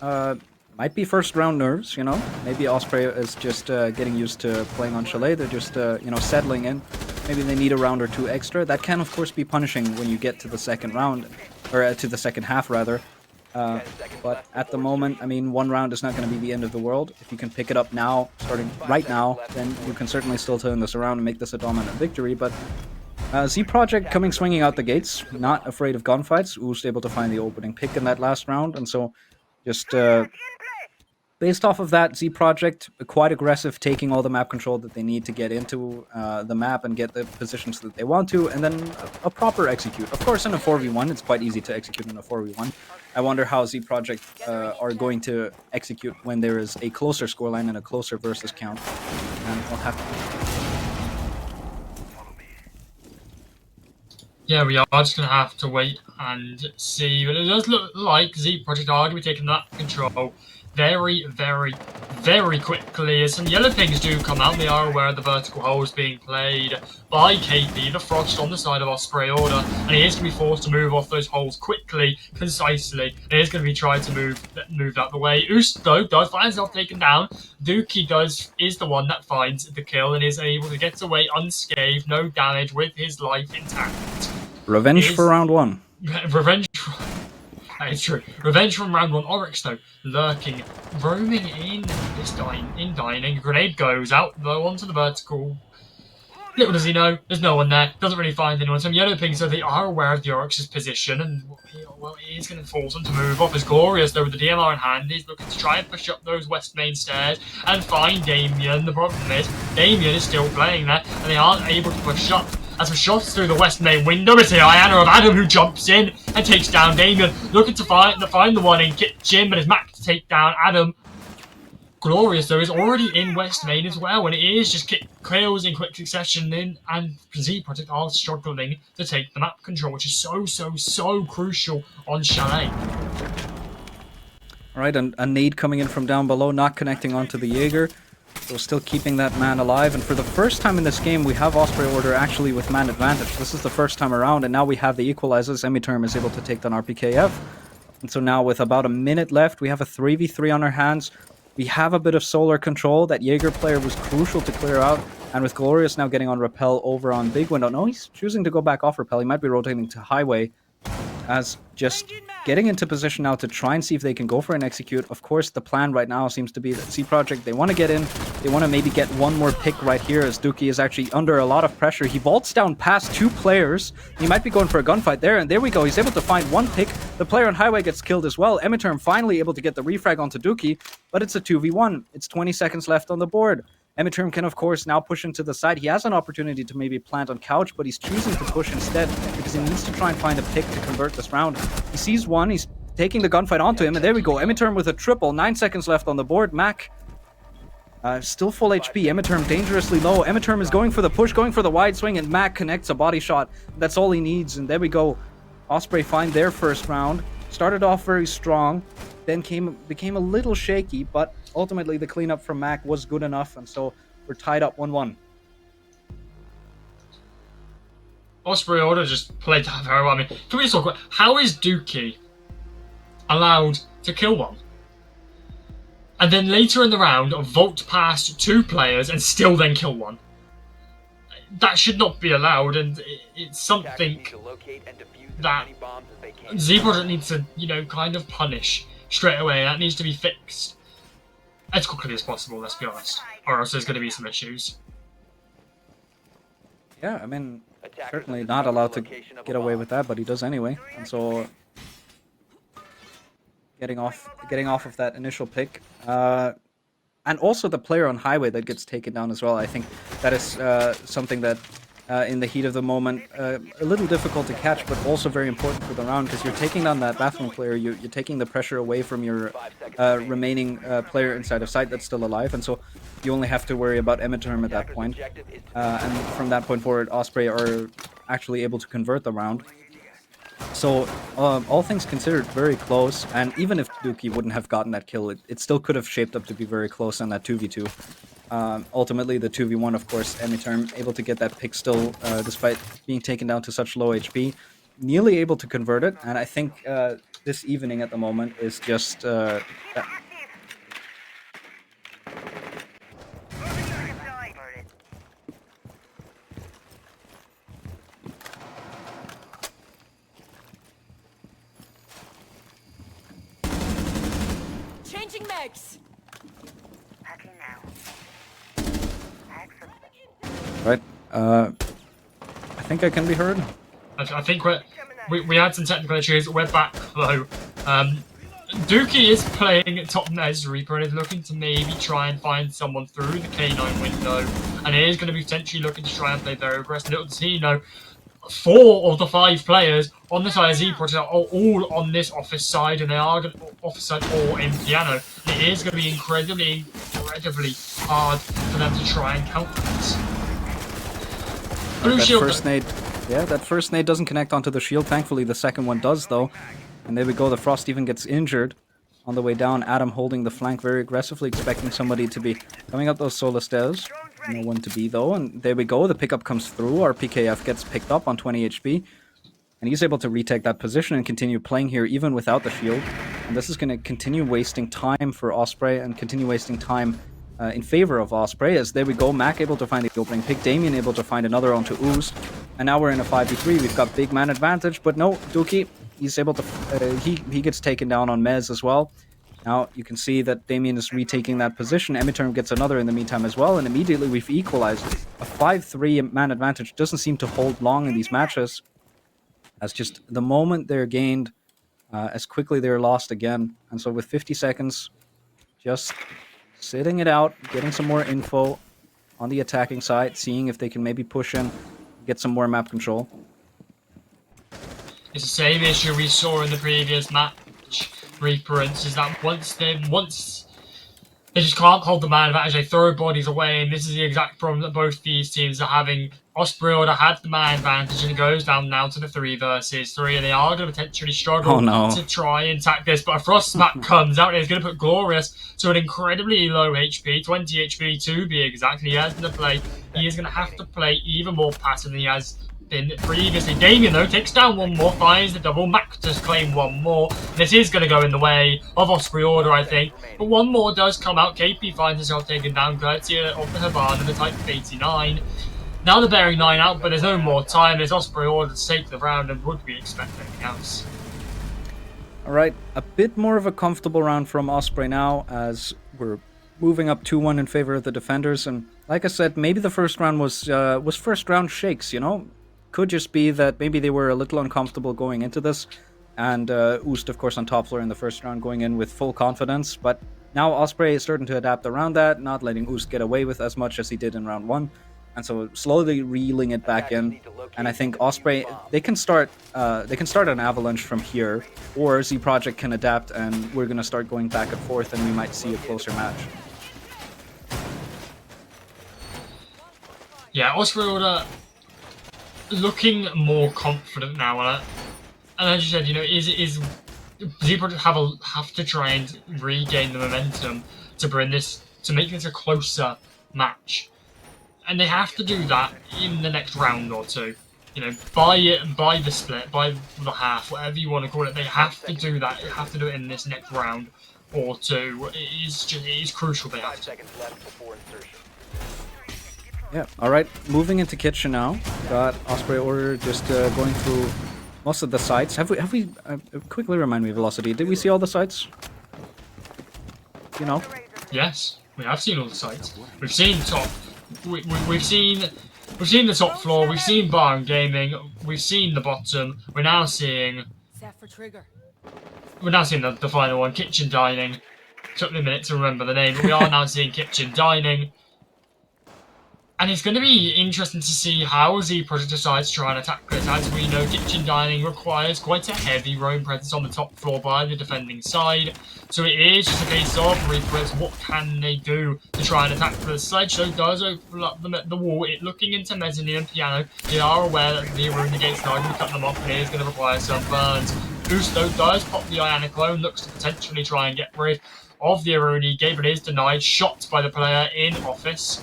Might be first round nerves, you know. Maybe Osprey is just getting used to playing on Chalet. They're just, you know, settling in. Maybe they need a round or two extra. That can, of course, be punishing when you get to the second round, or to the second half, rather. Uh, but at the moment, I mean, one round is not going to be the end of the world. If you can pick it up now, starting right now, then you can certainly still turn this around and make this a dominant victory. But Z Project coming swinging out the gates, not afraid of gunfights. Who's able to find the opening pick in that last round, and so just based off of that, Z Project quite aggressive, taking all the map control that they need to get into the map and get the positions that they want to, and then a proper execute. Of course, in a 4v1, it's quite easy to execute in a 4v1. I wonder how Z Project are going to execute when there is a closer scoreline and a closer versus count, and we'll have to. Yeah, we are just going to have to wait and see. But it does look like Z Project are going to be taking that control very, very, very quickly. As some yellow pings do come out, they are aware of the vertical holes being played by KP, the Frost on the side of Osprey Order, and he is going to be forced to move off those holes quickly, concisely. He is going to be trying to move out the way. Oost, though, does find himself taken down. Dookie is the one that finds the kill and is able to get away unscathed, no damage, with his life intact. Revenge for round one. Revenge. That is true. Revenge from round one. Oryx, though, lurking, roaming in this dining. Grenade goes out, though, onto the vertical. Little does he know, there's no one there. Doesn't really find anyone. Some yellow pings, so they are aware of the Oryx's position, and well, he is going to force them to move off. As Glorious, though, with the DMR in hand, he's looking to try and push up those west main stairs and find Damien. The problem is, Damien is still playing there, and they aren't able to push up. As for shots through the west main window, it's the Iana of Adam who jumps in and takes down Damien, looking to find the one in kitchen, but it's Mac to take down Adam. Glorious, though, is already in west main as well, and it is just kills in quick succession in, and Z Project are struggling to take the map control, which is so crucial on Chalet. Alright, a nade coming in from down below, not connecting onto the Jaeger. So still keeping that man alive, and for the first time in this game, we have Osprey Order actually with man advantage. This is the first time around, and now we have the equalizers. Emiterm is able to take down RPKF. And so now with about a minute left, we have a 3v3 on our hands. We have a bit of solar control. That Jaeger player was crucial to clear out, and with Glorious now getting on Rappel over on Big Window. No, he's choosing to go back off Rappel. He might be rotating to Highway, as just getting into position now to try and see if they can go for an execute. Of course, the plan right now seems to be that Z Project, they want to get in, they want to maybe get one more pick right here, as Dookie is actually under a lot of pressure. He vaults down past two players. He might be going for a gunfight there, and there we go. He's able to find one pick. The player on Highway gets killed as well. Emiterm finally able to get the refrag onto Dookie, but it's a 2v1. It's 20 seconds left on the board. Emiterm can, of course, now push into the side. He has an opportunity to maybe plant on Couch, but he's choosing to push instead because he needs to try and find a pick to convert this round. He sees one. He's taking the gunfight onto him, and there we go. Emiterm with a triple. 9 seconds left on the board. Mac still full HP. Emiterm dangerously low. Emiterm is going for the push, going for the wide swing, and Mac connects a body shot. That's all he needs, and there we go. Osprey find their first round. Started off very strong, then became a little shaky, but ultimately the cleanup from Mac was good enough, and so we're tied up 1-1. Osprey Order just played that very well. I mean, can we just talk about how is Dookie allowed to kill one? And then later in the round, vault past two players and still then kill one. That should not be allowed, and it's something that Z Project needs to, kind of punish straight away. That needs to be fixed as quickly as possible, let's be honest. Or else there's going to be some issues. Yeah, I mean, certainly not allowed to get away with that, but he does anyway. And so getting off of that initial pick. And also the player on Highway that gets taken down as well. I think that is something that in the heat of the moment, a little difficult to catch, but also very important for the round, because you're taking down that bathroom player, you're taking the pressure away from your remaining player inside of sight that's still alive, and so you only have to worry about Emiterm at that point. And from that point forward, Osprey are actually able to convert the round. So, all things considered, very close, and even if Dookie wouldn't have gotten that kill, it still could have shaped up to be very close on that 2v2. Ultimately, the 2v1, of course, Emiterm able to get that pick still, despite being taken down to such low HP. nearly able to convert it, and I think this evening at the moment is just Changing mags. right. I think I can be heard. I think we had some technical issues. We're back though. Dookie is playing top Mez Reaper and is looking to maybe try and find someone through the K9 window, and he is going to be potentially looking to try and play very aggressive. Little does he know, 4 of the 5 players on this IZ project are all on this office side, and they are going to, office side or in piano. And it is going to be incredibly hard for them to try and counter this. Blue That shield. first nade, yeah, that first nade doesn't connect onto the shield. Thankfully, the second one does, though. And there we go. The Frost even gets injured on the way down. Adam holding the flank very aggressively, expecting somebody to be coming up those solo stairs. No one to be, though. And there we go. The pickup comes through. Our PKF gets picked up on 20 HP. And he's able to retake that position and continue playing here even without the shield. And this is going to continue wasting time for Osprey and continue wasting time in favor of Osprey, as there we go, Mac able to find the opening pick, Damien able to find another onto Oost, and now we're in a 5v3. We've got big man advantage, but no, Dookie, he's able to, he gets taken down on Mez as well. Now you can see that Damien is retaking that position. Emiterm gets another in the meantime as well, and immediately we've equalized. A 5-3 man advantage doesn't seem to hold long in these matches, as just the moment they're gained, as quickly they're lost again. And so with 50 seconds, just sitting it out, getting some more info on the attacking side, seeing if they can maybe push in, get some more map control. It's the same issue we saw in the previous match, Reaperance, is that once they just can't hold the man advantage, they throw bodies away, and this is the exact problem that both these teams are having. Osprey Order had the man advantage, and it goes down now to the 3 versus 3, and they are going to potentially struggle to try and attack this, but a Frost Smack comes out, and it's going to put Glorious to an incredibly low HP, 20 HP to be exact, and he is going to have to play even more passive than he has been previously. Damien, though, takes down one more, finds the double. Mac just claim one more. This is going to go in the way of Osprey Order, I think. But one more does come out. KP finds himself taken down, courtesy of the Havana, the Type 89. Now they're bearing 9 out, but there's no more time. It's Osprey Order to take the round, and would we expect anything else? Alright, a bit more of a comfortable round from Osprey now, as we're moving up 2-1 in favor of the defenders. And like I said, maybe the first round was first round shakes, you know? Could just be that maybe they were a little uncomfortable going into this, and Oost, of course, on top floor in the first round, going in with full confidence. But now Osprey is starting to adapt around that, not letting Oost get away with as much as he did in round 1, and so slowly reeling it back in. And I think Osprey, they can start an avalanche from here, or Z Project can adapt, and we're gonna start going back and forth, and we might see a closer match. Yeah, Osprey Order looking more confident now, and as you said, you know, is Z Project have to try and regain the momentum to bring this, to make this a closer match, and they have to do that in the next round or two. You know, by the split, by the half, whatever you want to call it, they have to do that. They have to do it in this next round or two. It is crucial. They have to. Yeah, alright, moving into kitchen now. Got Osprey Order just going through most of the sites. Have we quickly remind me, Velocity, did we see all the sites? You know? Yes, we have seen all the sites. We've seen top. We've seen the top floor. We've seen bar and gaming. We've seen the bottom. We're now seeing the final one, kitchen dining. Took me a minute to remember the name, but we are now seeing kitchen dining. And it's going to be interesting to see how Z Project decides to try and attack this. As we know, kitchen dining requires quite a heavy roam presence on the top floor by the defending side. So it is just a case of Reapers, what can they do to try and attack the sledge? So it does open up the wall, it looking into mezzanine and piano. They are aware that the Aruna gates are going to cut them off, and it is going to require some burns. Gusto does pop the Ionic clone, looks to potentially try and get rid of the Aruni gate, but is denied. Shot by the player in office.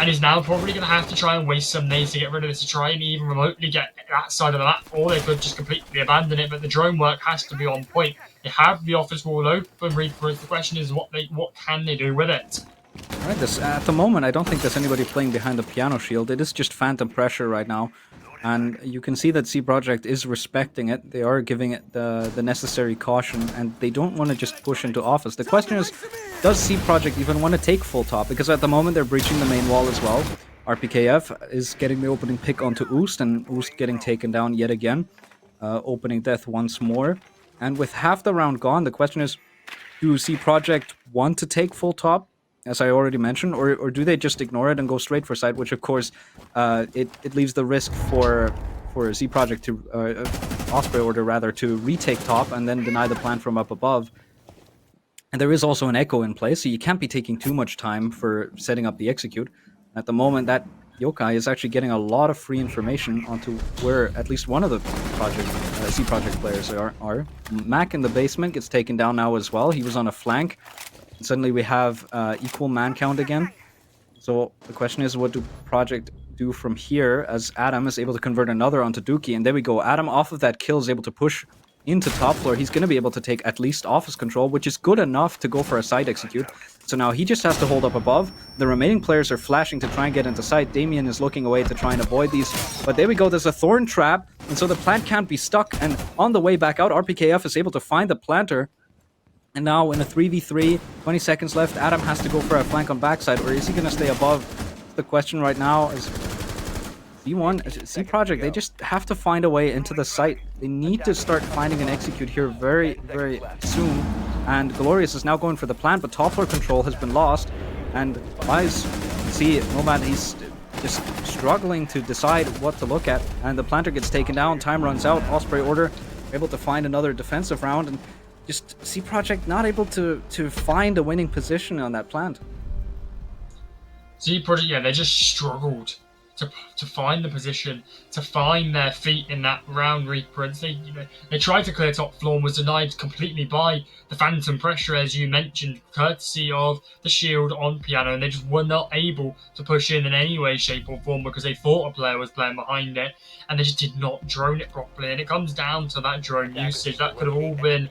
and is now probably going to have to try and waste some nades to get rid of this, to try and even remotely get that side of the map, or they could just completely abandon it, but the drone work has to be on point. They have the office wall open, Reaper. The question is what can they do with it? Right, at the moment, I don't think there's anybody playing behind the piano shield. It is just phantom pressure right now. And you can see that C Project is respecting it. They are giving it the necessary caution, and they don't want to just push into office. The question is, does C Project even want to take full top? Because at the moment, they're breaching the main wall as well. RPKF is getting the opening pick onto Oost, and Oost getting taken down yet again. Opening death once more. And with half the round gone, the question is, do C Project want to take full top, as I already mentioned, or do they just ignore it and go straight for site, which of course it leaves the risk for C Project to Osprey order rather to retake top and then deny the plant from up above. And there is also an echo in place, so you can't be taking too much time for setting up the execute. At the moment, that Yokai is actually getting a lot of free information onto where at least one of the C Project players are. Mac in the basement gets taken down now as well. He was on a flank. And suddenly we have equal man count again. So the question is, what do Project do from here, as Adam is able to convert another onto Dookie? And there we go. Adam, off of that kill, is able to push into top floor. He's going to be able to take at least office control, which is good enough to go for a side execute. So now he just has to hold up above. The remaining players are flashing to try and get into sight. Damien is looking away to try and avoid these. But there we go. There's a thorn trap. And so the plant can't be stuck. And on the way back out, RPKF is able to find the planter. And now in a 3v3, 20 seconds left, Adam has to go for a flank on backside, or is he going to stay above? The question right now is C Project, they just have to find a way into the site. They need to start finding an execute here very, very soon. And Glorious is now going for the plant, but top floor control has been lost. And Wise, see, Nomad, he's just struggling to decide what to look at. And the planter gets taken down, time runs out, Osprey order able to find another defensive round, and just C Project not able to find a winning position on that plant. C Project, yeah, they just struggled to find the position, to find their feet in that round, Reaper. And they tried to clear top floor and was denied completely by the phantom pressure, as you mentioned, courtesy of the shield on piano, and they just were not able to push in any way, shape or form because they thought a player was playing behind it, and they just did not drone it properly. And it comes down to that drone usage. That could have all been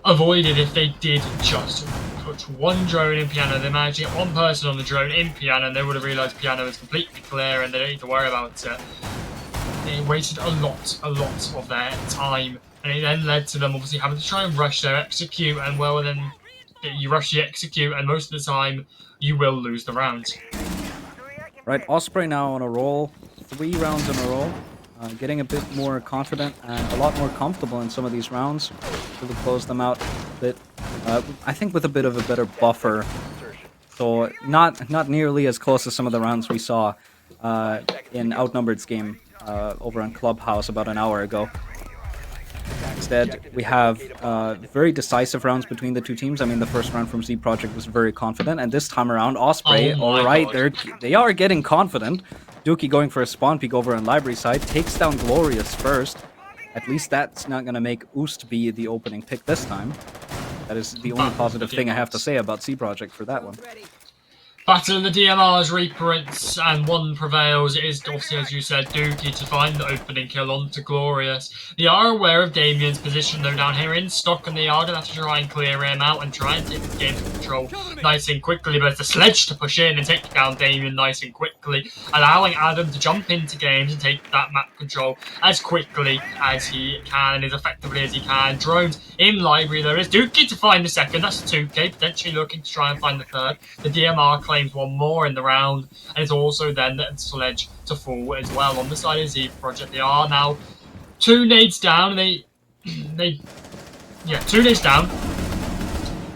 avoided if they did just put one drone in piano. They managed to get one person on the drone in piano, and they would have realised piano is completely clear and they don't need to worry about it. They wasted a lot of their time, and it then led to them obviously having to try and rush their execute, and well, then you rush the execute, and most of the time you will lose the round. Right, Osprey now on a roll, 3 rounds in a row. Getting a bit more confident and a lot more comfortable in some of these rounds. Able to close them out a bit. I think with a bit of a better buffer. So not nearly as close as some of the rounds we saw in Outnumbered's game over on Clubhouse about an hour ago. Instead, we have very decisive rounds between the two teams. I mean, the first round from Z Project was very confident, and this time around, Osprey, alright, they are getting confident. Dookie going for a spawn peek over on library side, takes down Glorious first. At least that's not going to make Oost be the opening pick this time. That is the only positive thing I have to say about C Project for that one. Battle of the DMRs, Reaper, and one prevails. It is obviously, as you said, Dookie to find the opening kill onto Glorious. They are aware of Damien's position though down here in stock, and they are going to have to try and clear him out and try and take the game to control nice and quickly. But it's the sledge to push in and take down Damien nice and quickly, allowing Adam to jump into games and take that map control as quickly as he can and as effectively as he can. Drones in library. There is Dookie to find the second. That's a 2K, potentially looking to try and find the third. The DMR claims one more in the round, and it's also then the sledge to fall as well on the side of Z Project. They are now 2 nades down, and 2 nades down,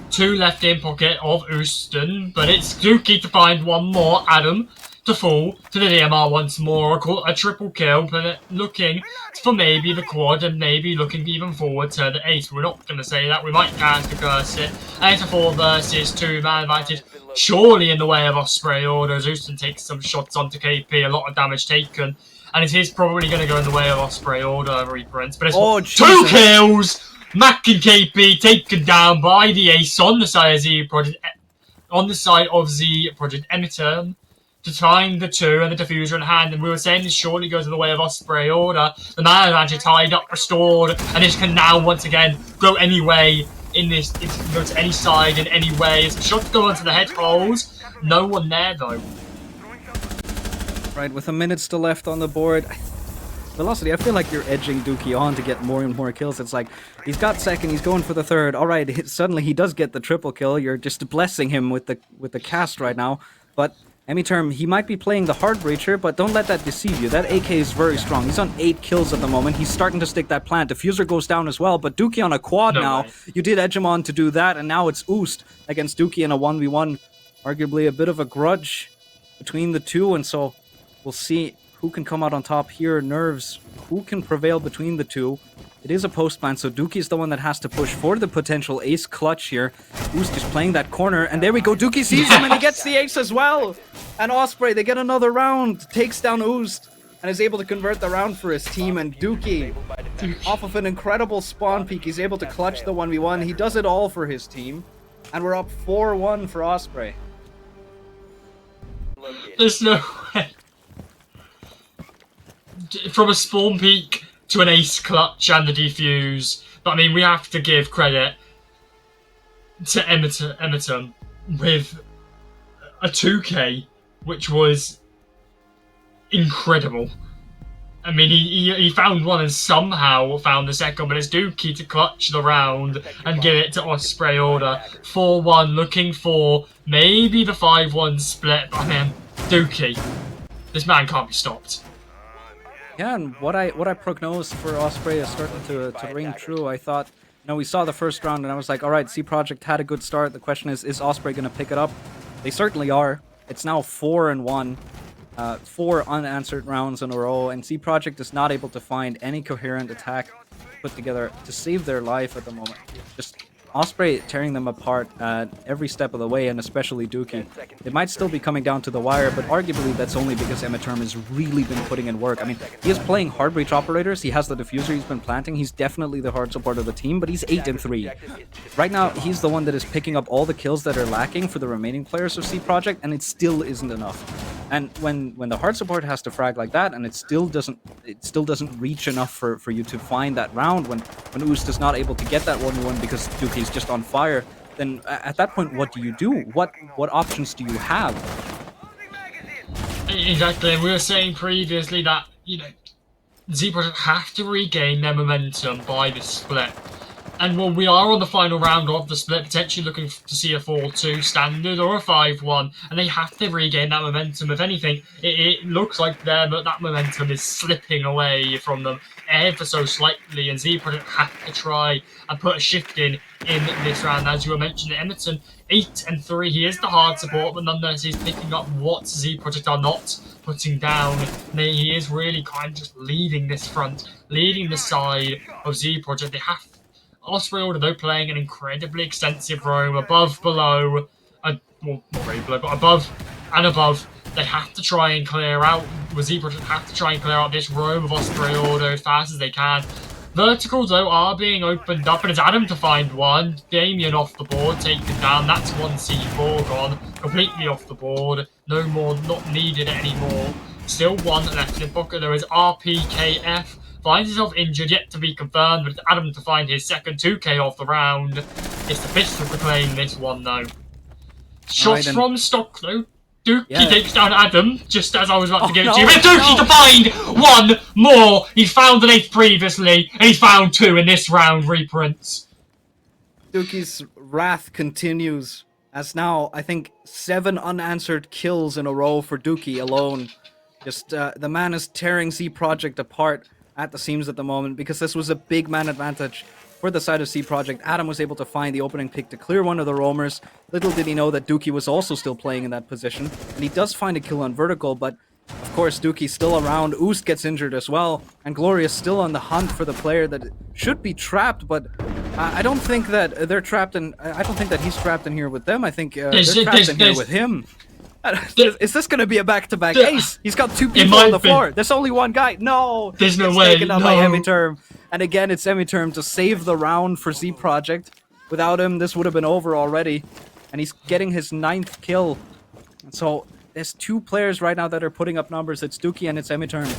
2 left in pocket of Houston, but it's Dookie to find one more. Adam to fall to the DMR once more, a triple kill, but looking for maybe the quad and maybe looking even forward to the ace. We're not going to say that, we might cast a curse it. 8 to 4 versus 2 man advantage, surely in the way of Osprey orders. Houston takes some shots onto KP, a lot of damage taken, and it is probably going to go in the way of Osprey order, Reprints. But it's 2 kills! Mac and KP taken down by the ace on the side of Z Project, Emitter. to find the 2 and the diffuser in hand, and we were saying this surely goes in the way of Osprey order. The man advantage tied up, restored, and this can now once again go any way in this. It can go to any side in any way. It's a shot to go onto the head holes. No one there though. Right, with a minute still left on the board. Velocity, I feel like you're edging Dookie on to get more and more kills. It's like, he's got second, he's going for the third. Alright, suddenly he does get the triple kill. You're just blessing him with the cast right now. But, Term, he might be playing the hard breacher, but don't let that deceive you. That AK is very strong. He's on 8 kills at the moment. He's starting to stick that plant. Diffuser goes down as well, but Dookie on a quad now. Way. You did edge him on to do that, and now it's Oost against Dookie in a 1v1. Arguably a bit of a grudge between the two, and so we'll see who can come out on top here. Nerves, who can prevail between the two? It is a post plant, so Dookie's the one that has to push for the potential ace clutch here. Oost just playing that corner, and there we go. Dookie sees him, and he gets the ace as well. And Osprey, they get another round, takes down Oost, and is able to convert the round for his team. And Dookie, off of an incredible spawn peak, he's able to clutch the 1v1. He does it all for his team, and we're up 4-1 for Osprey. There's no way. From a spawn peak to an ace clutch and the defuse, but I mean, we have to give credit to Emerton with a 2k, which was incredible. I mean, he found one and somehow found the second, but it's Dookie to clutch the round and give it to Osprey order. 4-1, looking for maybe the 5-1 split, but man, Dookie, this man can't be stopped. Yeah, and what I prognosed for Osprey is starting to ring true. I thought, we saw the first round, and I was like, all right, C Project had a good start. The question is Osprey going to pick it up? They certainly are. It's now 4-1, 4 unanswered rounds in a row, and C Project is not able to find any coherent attack put together to save their life at the moment. Just Osprey tearing them apart every step of the way, and especially Dookie. It might still be coming down to the wire, but arguably that's only because Term has really been putting in work. I mean, he is playing hard breach operators, he has the diffuser he's been planting, he's definitely the hard support of the team, but he's 8-3. Right now, he's the one that is picking up all the kills that are lacking for the remaining players of C Project, and it still isn't enough. And when the hard support has to frag like that, and it still doesn't reach enough for you to find that round, when Oost is not able to get that 1v1 because Dookie's just on fire, then at that point, what do you do? What options do you have? Exactly, and we were saying previously that, Z Project have to regain their momentum by this split. And well, we are on the final round of the split, potentially looking to see a 4-2 standard or a 5-1, and they have to regain that momentum. If anything, it looks like that momentum is slipping away from them ever so slightly, and Z Project have to try and put a shift in this round. As you were mentioning, Emerton 8-3. He is the hard support, but nonetheless, he's picking up what Z Project are not putting down. He is really kind of just leading this front, leading the side of Z Project. They have Osprey order though playing an incredibly extensive roam above, below, well, not very below, but above and above. They have to try and clear out. Z Project have to try and clear out this roam of Osprey order as fast as they can. Verticals though are being opened up, and it's Adam to find one. Damien off the board, taken down. That's one C4 gone, completely off the board. No more, not needed anymore. Still one left in pocket. There is RPKF. Finds himself injured, yet to be confirmed, but it's Adam to find his second 2k off the round. It's the Pistol to claim this one, though. Shots from stock, though. Dookie takes down Adam, just as I was about to give it to you. But Dookie to find one more! He's found an 8 previously, and he's found 2 in this round, reprints. Dookie's wrath continues, as now, I think, 7 unanswered kills in a row for Dookie alone. Just, the man is tearing Z Project apart at the seams at the moment, because this was a big man advantage for the side of C Project. Adam was able to find the opening pick to clear one of the roamers. Little did he know that Dookie was also still playing in that position, and he does find a kill on vertical, but of course Dookie's still around. Oost gets injured as well, and Gloria's still on the hunt for the player that should be trapped, but I don't think that they're trapped in. I don't think that he's trapped in here with them. I think they're trapped in here with him. Is this going to be a back-to-back ace? He's got 2 people on the floor. There's only one guy. No! There's no way. Taken out by Term. And again, it's Term to save the round for Z Project. Without him, this would have been over already. And he's getting his 9th kill. And so, there's two players right now that are putting up numbers. It's Dookie and it's Emiterm.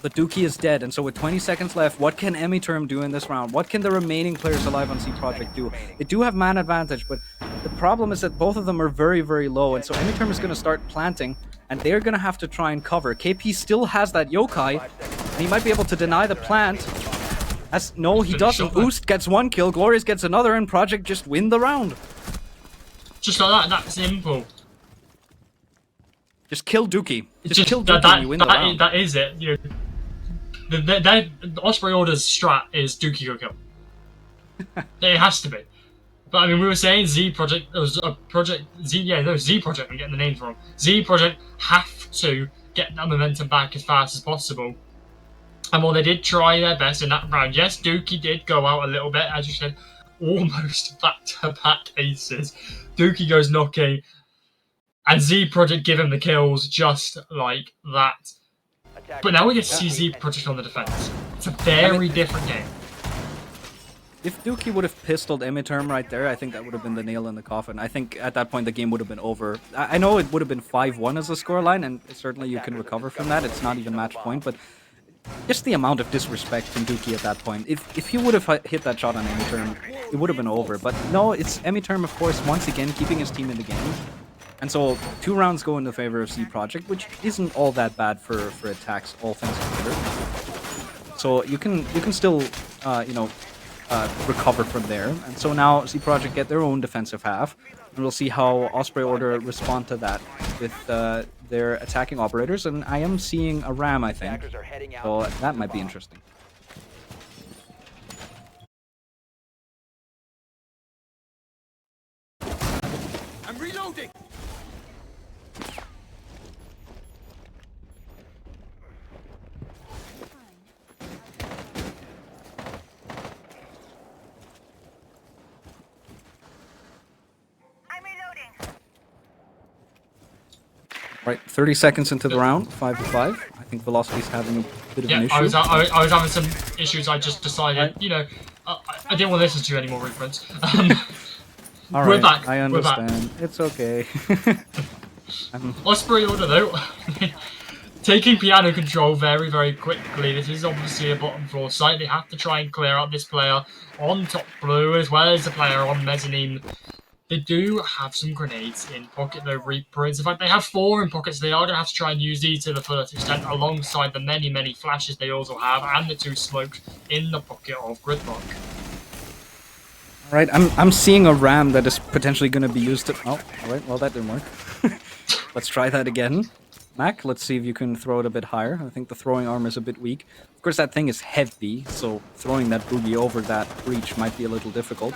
But Dookie is dead, and so with 20 seconds left, what can Emiterm do in this round? What can the remaining players alive on C Project do? They do have man advantage, but the problem is that both of them are very, very low, and so Emiterm is going to start planting, and they're going to have to try and cover. KP still has that yokai, and he might be able to deny the plant. No, he doesn't. Oost gets one kill, Glorious gets another, and Project just win the round. Just like that, that's simple. Just kill Dookie. Just kill Dookie and you win the round. That is it. You know, the Osprey Order's strat is Dookie go kill. It has to be. But I mean, we were saying Z Project. There was a project Z. Yeah, no, Z Project. I'm getting the names wrong. Z Project have to get that momentum back as fast as possible. And while they did try their best in that round, yes, Dookie did go out a little bit, as you said, almost back-to-back aces. Dookie goes knocking, and Z Project give him the kills just like that. But now we get to see Z Project on the defense. It's a very different game. If Dookie would have pistoled Emiterm right there, I think that would have been the nail in the coffin. I think at that point the game would have been over. I know it would have been 5-1 as a scoreline, and certainly you can recover from that. It's not even match point, but just the amount of disrespect from Dookie at that point. If he would have hit that shot on Emiterm, it would have been over. But no, it's Emiterm, of course, once again keeping his team in the game. And so 2 rounds go in the favor of C Project, which isn't all that bad for attacks, all things considered. So you can still recover from there. And so now C Project get their own defensive half, and we'll see how Osprey Order respond to that with their attacking operators. And I am seeing a ram, I think, so that might be interesting. I'm reloading. Right, 30 seconds into the round, 5-5. I think Velocity's having a bit of an issue. I was having some issues. I just decided, you know, I didn't want to listen to any more reprints. Alright, we're back. I understand. It's okay. Osprey Order, though, taking piano control very, very quickly. This is obviously a bottom floor site. They have to try and clear out this player on top blue, as well as the player on mezzanine. They do have some grenades in pocket, though, reprints. In fact, they have 4 in pockets. They are going to have to try and use these to the fullest extent, alongside the many, many flashes they also have, and the 2 smokes in the pocket of Gridlock. Alright, I'm seeing a ram that is potentially going to be used to... Oh, alright, well that didn't work. Let's try that again. Mac, let's see if you can throw it a bit higher. I think the throwing arm is a bit weak. Of course, that thing is heavy, so throwing that boogie over that breach might be a little difficult.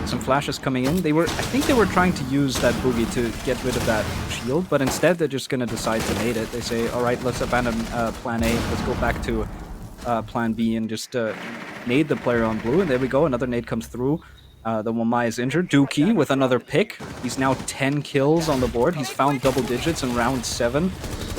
Some flashes coming in. I think they were trying to use that boogie to get rid of that shield, but instead they're just going to decide to nade it. They say, alright, let's abandon plan A, let's go back to plan B and just nade the player on blue, and there we go, another nade comes through. The Wamai is injured. Dookie with another pick. He's now 10 kills on the board. He's found double digits in round 7.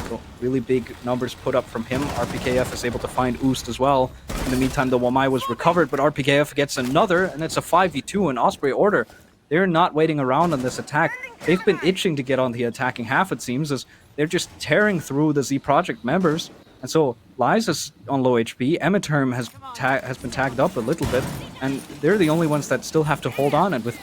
So really big numbers put up from him. RPKF is able to find Oost as well. In the meantime, the Wamai was recovered, but RPKF gets another, and it's a 5v2 in Osprey Order. They're not waiting around on this attack. They've been itching to get on the attacking half, it seems, as they're just tearing through the Z Project members. And so Lies is on low HP, Emiterm has been tagged up a little bit, and they're the only ones that still have to hold on, and with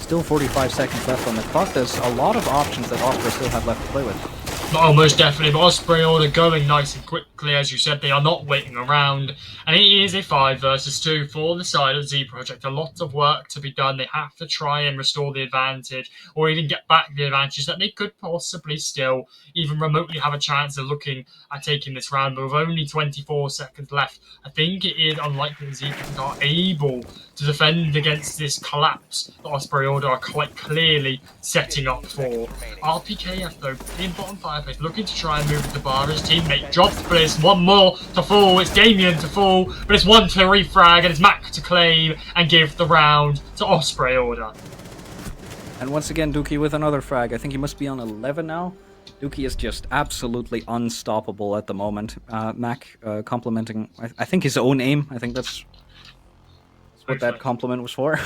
still 45 seconds left on the clock, there's a lot of options that Osprey still have left to play with. Oh, most definitely, but Osprey Order going nice and quickly, as you said. They are not waiting around, and it is a 5 versus 2 for the side of Z Project. A lot of work to be done. They have to try and restore the advantage, or even get back the advantages that they could possibly still even remotely have a chance of looking at taking this round. But with only 24 seconds left, I think it is unlikely that Z Project are able to defend against this collapse that Osprey Order are quite clearly setting up for. RPKF, though, in bottom 5 place, looking to try and move the bar. His teammate drops, but it's one more to fall. It's Damien to fall, but it's one to refrag, and it's Mac to claim and give the round to Osprey Order. And once again, Dookie with another frag. I think he must be on 11 now. Dookie is just absolutely unstoppable at the moment. Mac complimenting, I think, his own aim. I think that's what that compliment was for.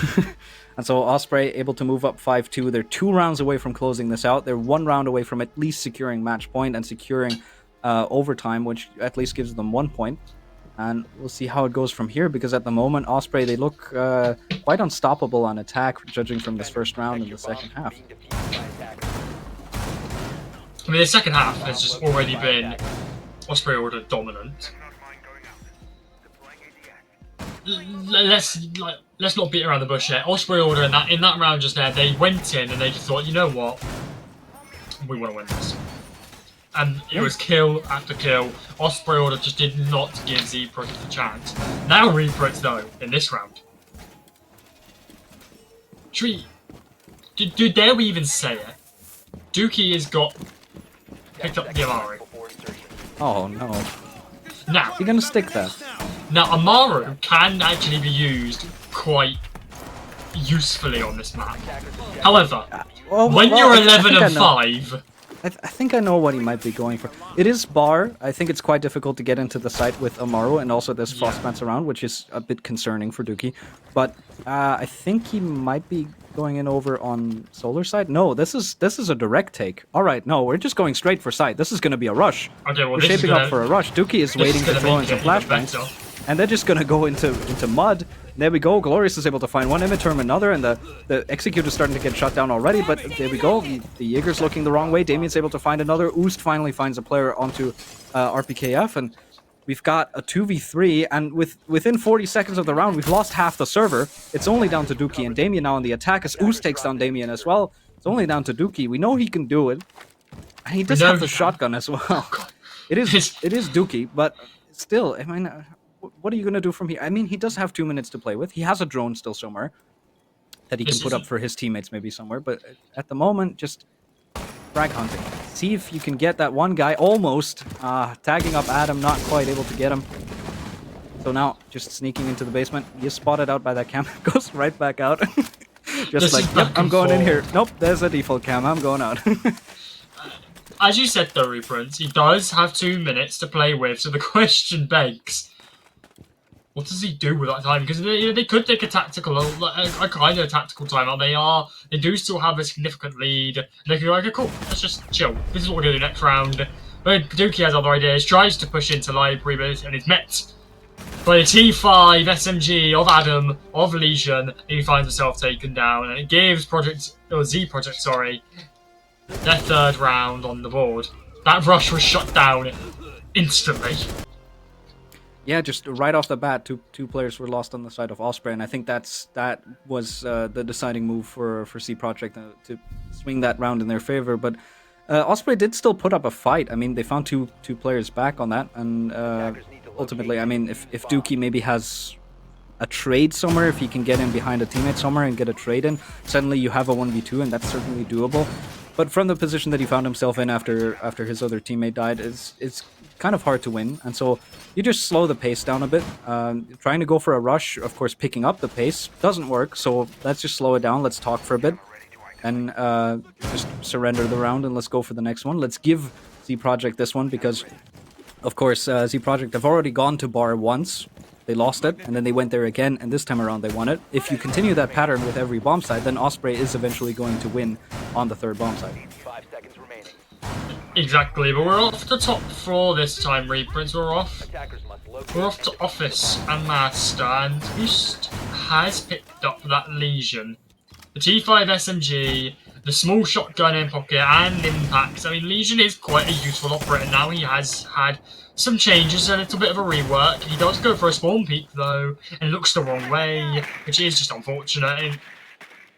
And so Osprey able to move up 5-2. They're 2 rounds away from closing this out. They're 1 round away from at least securing match point and securing overtime, which at least gives them 1 point. And we'll see how it goes from here, because at the moment, Osprey, they look quite unstoppable on attack, judging from this first round in the second half. I mean, the second half has just already been Osprey Order dominant. Let's not beat around the bush here. Osprey Order in that round just there, they went in and they just thought, you know what, we want to win this. And it was kill after kill. Osprey Order just did not give Z Project a chance. Now Reapers, though, in this round. Should we... dare we even say it? Dookie has got... picked up the Amaru. Oh, no. Now... You're gonna stick that. Now, Amaru can actually be used quite usefully on this map. However, when you're 11 and 5... I think I know what he might be going for. It is bar. I think it's quite difficult to get into the site with Amaru, and also there's Frostbats around, which is a bit concerning for Dookie. But I think he might be going in over on solar side. No, this is a direct take. All right, no, we're just going straight for site. This is going to be a rush. Okay, well, we're shaping up for a rush. Dookie is waiting to throw in some flashbangs, and they're just going to go into mud. There we go. Glorious is able to find one Imiterm, another, and the Executor's starting to get shut down already, but there we go. The Jaeger's looking the wrong way. Damien's able to find another. Oost finally finds a player onto RPKF, and we've got a 2v3, and within 40 seconds of the round, we've lost half the server. It's only down to Dookie and Damien now on the attack, as Oost takes down Damien as well. It's only down to Dookie. We know he can do it, and he does have the shotgun as well. It is Dookie, but still, I mean... what are you going to do from here? I mean, he does have 2 minutes to play with. He has a drone still somewhere that he can put up for his teammates maybe somewhere. But at the moment, just frag hunting. See if you can get that one guy almost. Tagging up Adam, not quite able to get him. So now, just sneaking into the basement. He's spotted out by that cam. Goes right back out. Just like, yep, I'm going in here. Nope, there's a default cam. I'm going out. As you said though, Reprints, he does have 2 minutes to play with. So the question begs... what does he do with that time? Because they could take a tactical, a kind of tactical timeout. They do still have a significant lead. And they could go, okay, cool, let's just chill. This is what we're going to do next round. But Dookie has other ideas, tries to push into library, and is met by a T5 SMG of Adam, of Legion, and he finds himself taken down. And it gives Z Project, sorry, their 3rd round on the board. That rush was shut down instantly. Yeah, just right off the bat, two players were lost on the side of Osprey, and I think that was the deciding move for C Project to swing that round in their favor. But Osprey did still put up a fight. I mean, they found two players back on that, and ultimately, I mean, if Dookie maybe has a trade somewhere, if he can get in behind a teammate somewhere and get a trade in, suddenly you have a 1v2, and that's certainly doable. But from the position that he found himself in after his other teammate died, it's kind of hard to win. And so you just slow the pace down a bit. Trying to go for a rush, of course, picking up the pace doesn't work. So let's just slow it down. Let's talk for a bit. And just surrender the round and let's go for the next one. Let's give Z Project this one because, of course, Z Project have already gone to bar once. They lost it, and then they went there again, and this time around they won it. If you continue that pattern with every bomb site, then Osprey is eventually going to win on the 3rd bomb site. 5 seconds remaining. Exactly, but we're off to top 4 this time, Reprints. We're off to Office and Master, and Oost has picked up that Legion. The T5 SMG, the small shotgun in pocket, and impacts. I mean, Legion is quite a useful operator now. He has had some changes, a little bit of a rework. He does go for a spawn peek though, and looks the wrong way, which is just unfortunate. And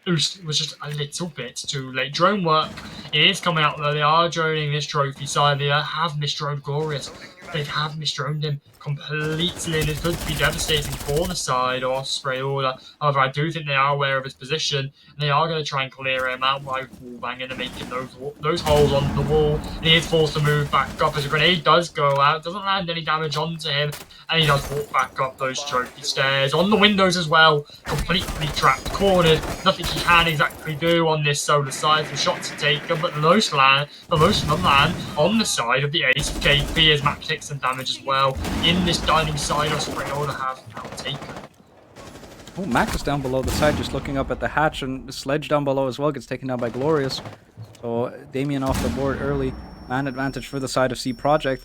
Oost was just a little bit too late. Drone work is coming out though. They are droning this trophy side. They have misdroned Glorious. They have misdroned him completely, and it could be devastating for the side of Osprey Order. However, I do think they are aware of his position, and they are going to try and clear him out by wall banging and making those holes on the wall. And he is forced to move back up as a grenade does go out, doesn't land any damage onto him, and he does walk back up those trophy stairs. On the windows as well, completely trapped, cornered, nothing he can exactly do on this solar side. Some shots are taken, but most of them land on the side of the ace. KP as Mac takes some damage as well. In this dining side, Osprey Order have now taken. Oh, Mac is down below the side, just looking up at the hatch, and the Sledge down below as well gets taken down by Glorious. So Damien off the board early. Man advantage for the side of C Project.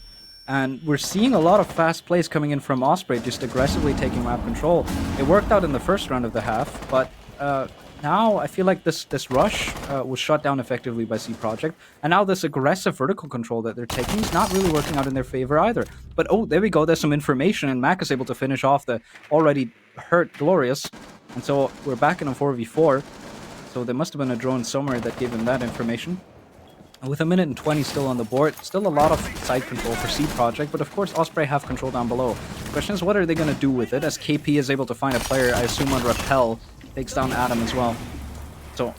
And we're seeing a lot of fast plays coming in from Osprey, just aggressively taking map control. It worked out in the first round of the half, but now I feel like this rush was shut down effectively by C Project. And now this aggressive vertical control that they're taking is not really working out in their favor either. But oh, there we go, there's some information, and Mac is able to finish off the already hurt Glorious. And so we're back in a 4v4. So there must have been a drone somewhere that gave him that information. And with 1:20 still on the board, still a lot of side control for C Project, but of course Osprey have control down below. The question is, what are they going to do with it, as KP is able to find a player, I assume on Repel, takes down Adam as well. So,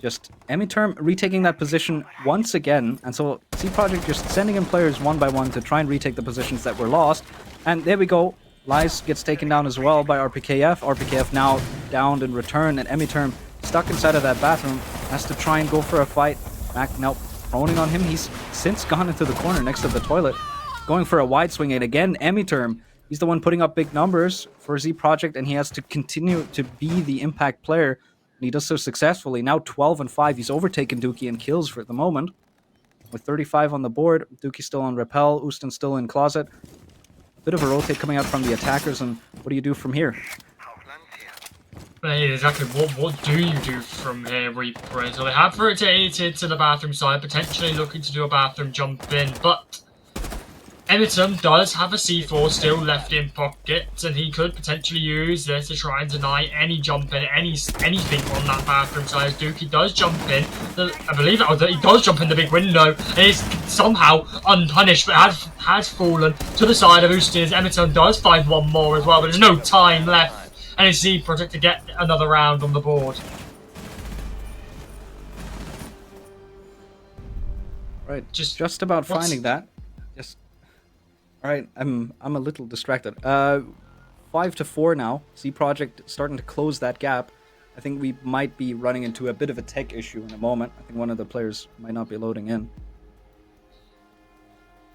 just Emiterm retaking that position once again, and so C Project just sending in players one by one to try and retake the positions that were lost. And there we go, Lies gets taken down as well by RPKF. RPKF now downed in return, and Emiterm stuck inside of that bathroom, has to try and go for a fight. Mac now proning on him. He's since gone into the corner next to the toilet, going for a wide swing, and again Emiterm, he's the one putting up big numbers for Z Project, and he has to continue to be the impact player, and he does so successfully. Now 12-5, he's overtaken Dookie in kills for the moment, with 35 on the board. Dookie still on Repel, Ustin still in Closet. Bit of a rotate coming out from the attackers, and what do you do from here? Exactly, what do you do from here, Reaper? So they have rotated to the bathroom side, potentially looking to do a bathroom jump in, but Everton does have a C4 still left in pocket, and he could potentially use this to try and deny any jump in, anything on that bathroom side. As Dookie does jump in, I believe that he does jump in the big window, and is somehow unpunished, but has fallen to the side of Ustin's. Everton does find one more as well, but there's no time left. And it's Z Project to get another round on the board. Right, just about finding that. All right, I'm a little distracted. 5-4 now. Z Project starting to close that gap. I think we might be running into a bit of a tech issue in a moment. I think one of the players might not be loading in.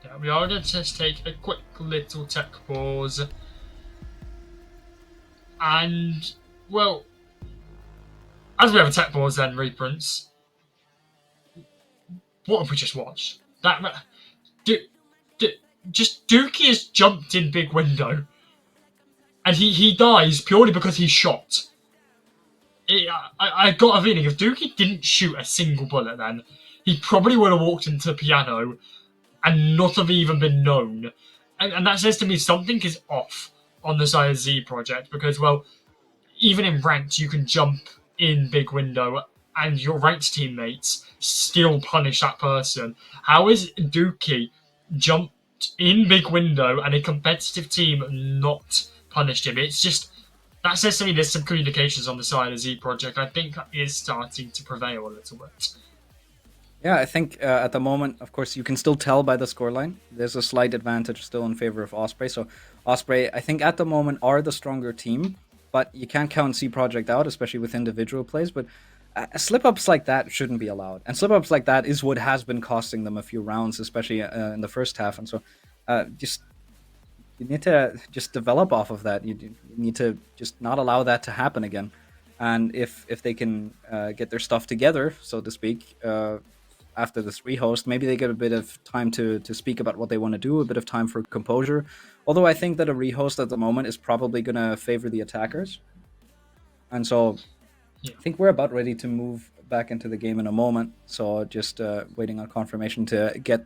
Yeah, we are going to just take a quick little tech pause. And, well, as we have a tech pause then, Reprints, what have we just watched? Just Dookie has jumped in big window, and he dies purely because he's shot. I got a feeling if Dookie didn't shoot a single bullet then, he probably would have walked into the piano and not have even been known. And that says to me something is off on the side of Z Project, because, well, even in ranked you can jump in big window and your ranked teammates still punish that person. How is Dookie jumped in big window and a competitive team not punished him? It's just, that says to me there's some communications on the side of Z Project. I think that is starting to prevail a little bit. Yeah, I think at the moment, of course, you can still tell by the scoreline. There's a slight advantage still in favor of Osprey. So Osprey, I think at the moment, are the stronger team, but you can't count C Project out, especially with individual plays. But slip-ups like that shouldn't be allowed. And slip-ups like that is what has been costing them a few rounds, especially in the first half. And so you need to just develop off of that. You need to just not allow that to happen again. And if they can get their stuff together, so to speak, after this rehost, maybe they get a bit of time to speak about what they want to do, a bit of time for composure. Although I think that a rehost at the moment is probably going to favor the attackers. And so I think we're about ready to move back into the game in a moment. So just waiting on confirmation to get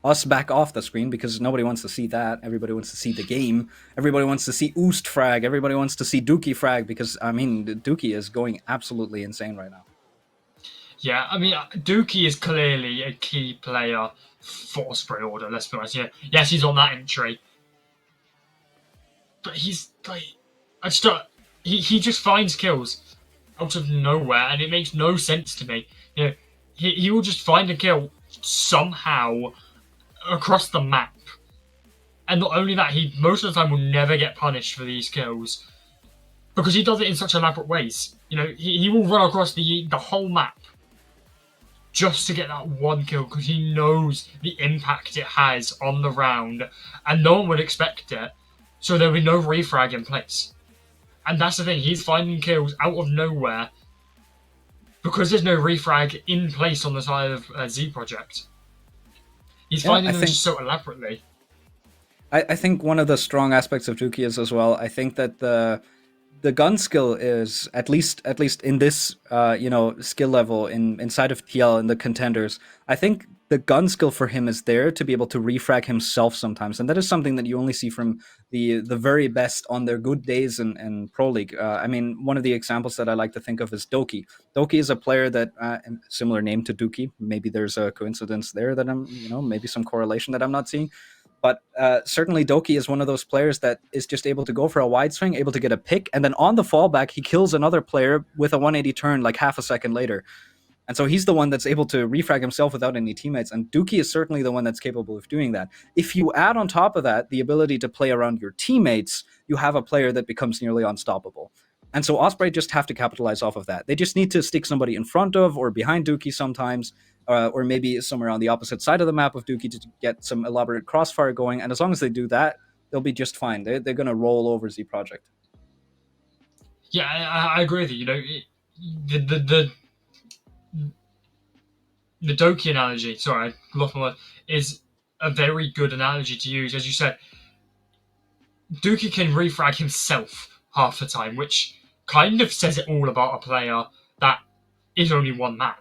us back off the screen, because nobody wants to see that. Everybody wants to see the game. Everybody wants to see Oost frag. Everybody wants to see Dookie frag, because, I mean, Dookie is going absolutely insane right now. Yeah, I mean, Dookie is clearly a key player for Osprey Order, let's be honest. Yeah. Yes, he's on that entry. But he's, like, he just finds kills out of nowhere, and it makes no sense to me. You know, he will just find a kill somehow across the map. And not only that, he most of the time will never get punished for these kills, because he does it in such elaborate ways. You know, he will run across the whole map just to get that one kill, because he knows the impact it has on the round, and no one would expect it, so there'll be no refrag in place. And that's the thing, he's finding kills out of nowhere because there's no refrag in place on the side of Z Project. He's finding them just so elaborately. I think one of the strong aspects of Dookie is as well, I think that the gun skill is at least in this skill level inside of TL and the contenders. I think the gun skill for him is there to be able to refrag himself sometimes, and that is something that you only see from the very best on their good days in Pro League. I mean, one of the examples that I like to think of is Doki. Doki is a player that similar name to Dookie. Maybe there's a coincidence there that I'm maybe some correlation that I'm not seeing. But certainly Doki is one of those players that is just able to go for a wide swing, able to get a pick, and then on the fallback, he kills another player with a 180 turn like half a second later. And so he's the one that's able to refrag himself without any teammates, and Dookie is certainly the one that's capable of doing that. If you add on top of that the ability to play around your teammates, you have a player that becomes nearly unstoppable. And so Osprey just have to capitalize off of that. They just need to stick somebody in front of or behind Dookie sometimes, or maybe somewhere on the opposite side of the map of Dookie to get some elaborate crossfire going. And as long as they do that, they'll be just fine. They're going to roll over Z Project. Yeah, I agree with you. The Doki analogy, sorry, I lost my word, is a very good analogy to use. As you said, Dookie can refrag himself half the time, which kind of says it all about a player that is only one man.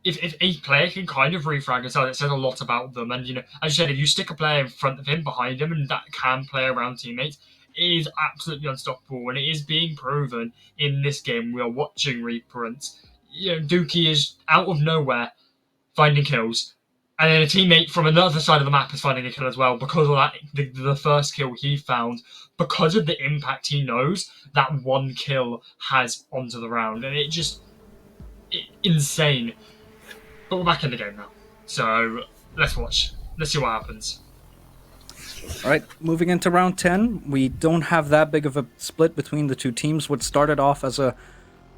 If a player can kind of refrag himself, it says a lot about them. And, as you said, if you stick a player in front of him, behind him, and that can play around teammates, it is absolutely unstoppable. And it is being proven in this game. We are watching reprints. Dookie is out of nowhere finding kills. And then a teammate from another side of the map is finding a kill as well because of that. The first kill he found, because of the impact he knows that one kill has onto the round. And insane. But we're back in the game now. So let's watch. Let's see what happens. All right, moving into round 10. We don't have that big of a split between the two teams. What started off as a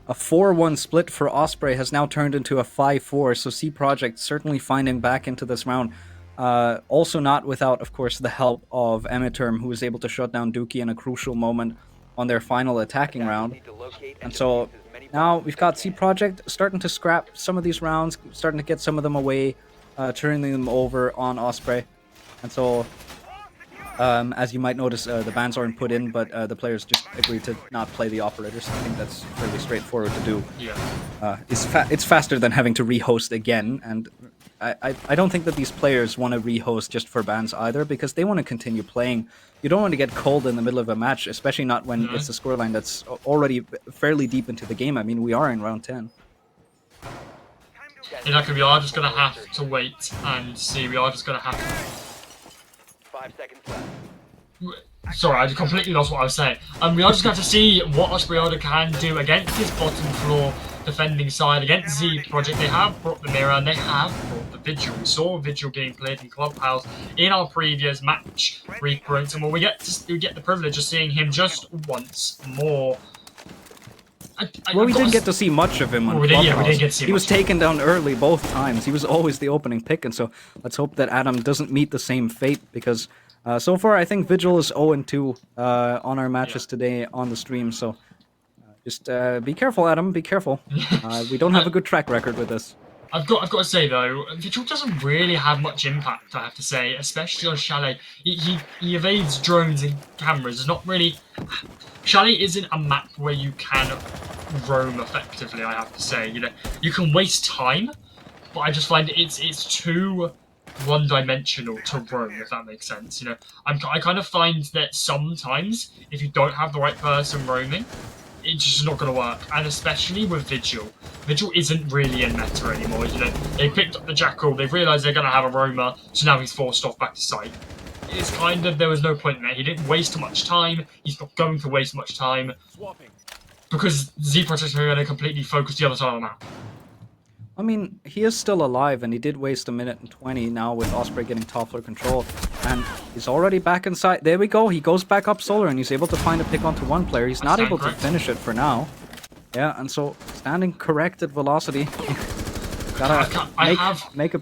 4-1 split for Osprey has now turned into a 5-4. So C Project certainly finding back into this round. Also not without, of course, the help of Emiterm, who was able to shut down Dookie in a crucial moment on their final attacking round. And so now we've got C Project starting to scrap some of these rounds, starting to get some of them away, turning them over on Osprey. And so, as you might notice, the bans aren't put in, but the players just agreed to not play the operators. I think that's fairly straightforward to do. Yeah. It's faster than having to rehost again, and I don't think that these players want to rehost just for bans either, because they want to continue playing. You don't want to get cold in the middle of a match, especially not when it's a scoreline that's already fairly deep into the game. I mean, we are in round 10. We are just going to have to wait and see. We are just going to have to... 5 seconds left. Sorry, I completely lost what I was saying. We are just going to see what Osprey can do against this bottom floor defending side, against Z Project. They have brought the mirror and they have brought the Vigil. We saw Vigil being played in Clubhouse in our previous match reprints, and we get the privilege of seeing him just once more. We didn't get to see much of him on Clubhouse. Yeah, we didn't get to see He was taken down early both times. He was always the opening pick, and so let's hope that Adam doesn't meet the same fate, because so far I think Vigil is 0-2 on our matches today on the stream, so just be careful, Adam, be careful. We don't have a good track record with this. I've got to say though, Vigil doesn't really have much impact, I have to say, especially on Chalet. He evades drones and cameras. It's not really... Chalet isn't a map where you can roam effectively, I have to say. You can waste time, but I just find it's too one-dimensional to roam, if that makes sense. I kind of find that sometimes if you don't have the right person roaming, it's just not going to work, and especially with Vigil. Vigil isn't really in meta anymore. They picked up the Jackal, they've realised they're going to have a roamer, so now he's forced off back to site. It's kind of, there was no point in there. He didn't waste much time, he's not going to waste much time, because Z Project are going to completely focus the other side of the map. I mean, he is still alive, and he did waste 1 minute and 20 now with Osprey getting top floor control. And he's already back inside. There we go. He goes back up solar, and he's able to find a pick onto one player. He's not able to finish it for now. Yeah, and so standing correct at velocity. Gotta I make have make a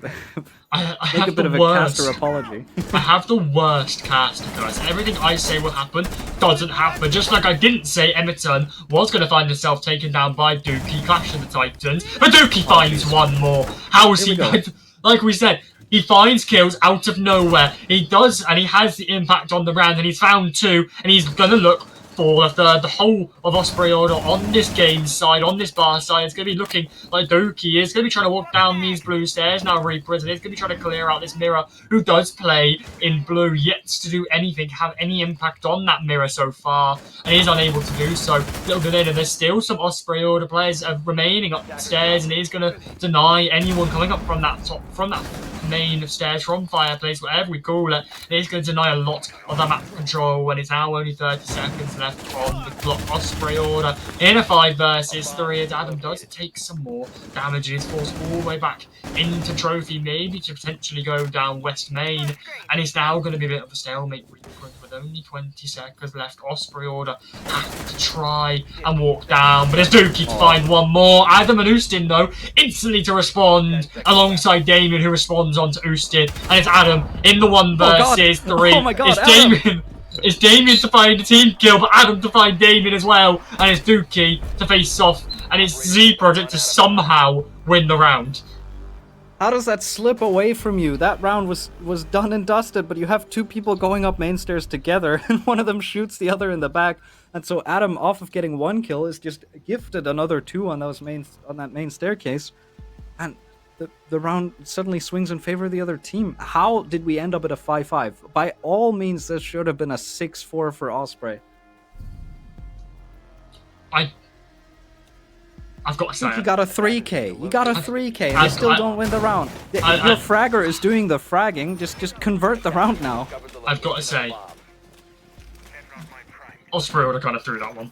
I make a have bit the of a worst. caster apology. I have the worst caster curse. Everything I say will happen doesn't happen. Just like I didn't say Emerton was going to find himself taken down by Dookie, Clash of the Titans, but Dookie finds one more. How is Here we he? go. Like we said, he finds kills out of nowhere. He does, and he has the impact on the round, and he's found two, and he's going to look for the third. The whole of Osprey Order on this game side, on this bar side, is going to be looking like Dookie is going to be trying to walk down these blue stairs now. Reapers, and he's going to be trying to clear out this mirror, who does play in blue, yet to do anything, have any impact on that mirror so far, and he's unable to do so. Little bit later, there's still some Osprey Order players remaining upstairs, and he's going to deny anyone coming up from that top, from that main stairs, from fireplace, whatever we call it, and he's going to deny a lot of that map control when it's now only 30 seconds left on the clock. Osprey Order in a 5 versus 3 as Adam does take some more damage. He's forced all the way back into Trophy, maybe to potentially go down West Main, and it's now going to be a bit of a stalemate with only 20 seconds left. Osprey Order have to try and walk down, but it's Dookie to find one more. Adam and Ustin, though, instantly to respond alongside Damien, who responds onto Ustin, and it's Adam in the 1 versus 3. Oh my God, It's Adam! Damien. It's Damien to find the team kill, but Adam to find Damien as well, and it's Dookie to face off, and it's Z Project to somehow win the round. How does that slip away from you? That round was done and dusted, but you have two people going up main stairs together, and one of them shoots the other in the back, and so Adam, off of getting 1 kill, is just gifted another 2 on that main staircase, and the round suddenly swings in favor of the other team. How did we end up at a 5-5? By all means, this should have been a 6-4 for Osprey. I've got to say, You got a 3k. You got a 3k, and you still don't win the round. Your I- fragger is doing the fragging. Just convert the round now. I've got to say, Osprey Order kind of threw that one.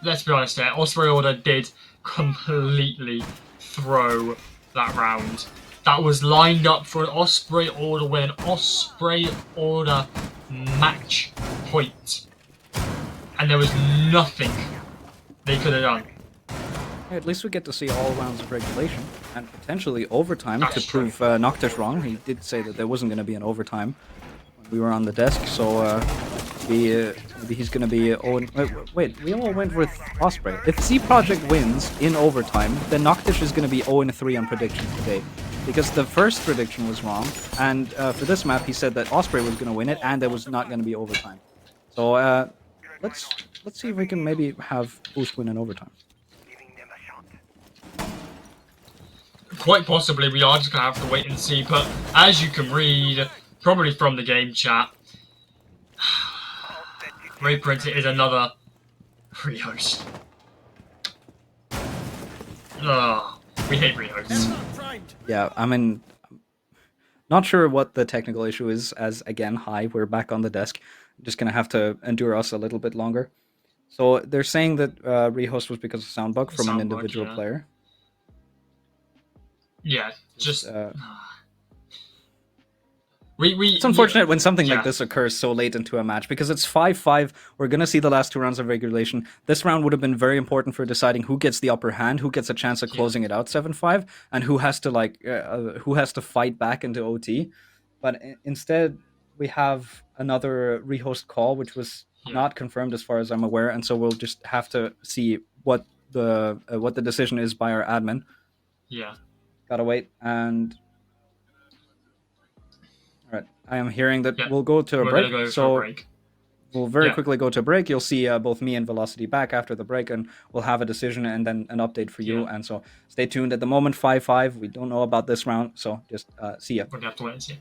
Let's be honest here, Osprey Order did completely throw that round. That was lined up for an Osprey Order win, an Osprey Order match point. And there was nothing they could have done. Yeah, at least we get to see all rounds of regulation and potentially overtime That's to prove Noctish wrong. He did say that there wasn't going to be an overtime when we were on the desk, so maybe he's going to be... Wait, we all went with Osprey. If Z Project wins in overtime, then Noctish is going to be 0-3 on predictions today. Because the first prediction was wrong, and for this map he said that Osprey was going to win it and there was not going to be overtime. So let's see if we can maybe have Boost win in overtime. Quite possibly we are just going to have to wait and see, but as you can read, probably from the game chat, Ray Printer is another rehost. Ugh, we hate rehosts. Yeah, I mean, not sure what the technical issue is, as again, hi, we're back on the desk. Just gonna have to endure us a little bit longer. So they're saying that rehost was because of sound bug from an individual player. Yeah, just... It's unfortunate when something like this occurs so late into a match, because it's 5-5. We're going to see the last 2 rounds of regulation. This round would have been very important for deciding who gets the upper hand, who gets a chance of closing it out 7-5, and who has to fight back into OT. But instead, we have another rehost call, which was not confirmed as far as I'm aware, and so we'll just have to see what the decision is by our admin. Yeah. Gotta wait, and... Alright, I am hearing that we'll go to a break, we'll very quickly go to a break. You'll see both me and Velocity back after the break, and we'll have a decision and then an update for you, and so stay tuned. At the moment, 5-5, we don't know about this round, so just see ya. We're gonna have to wait and see.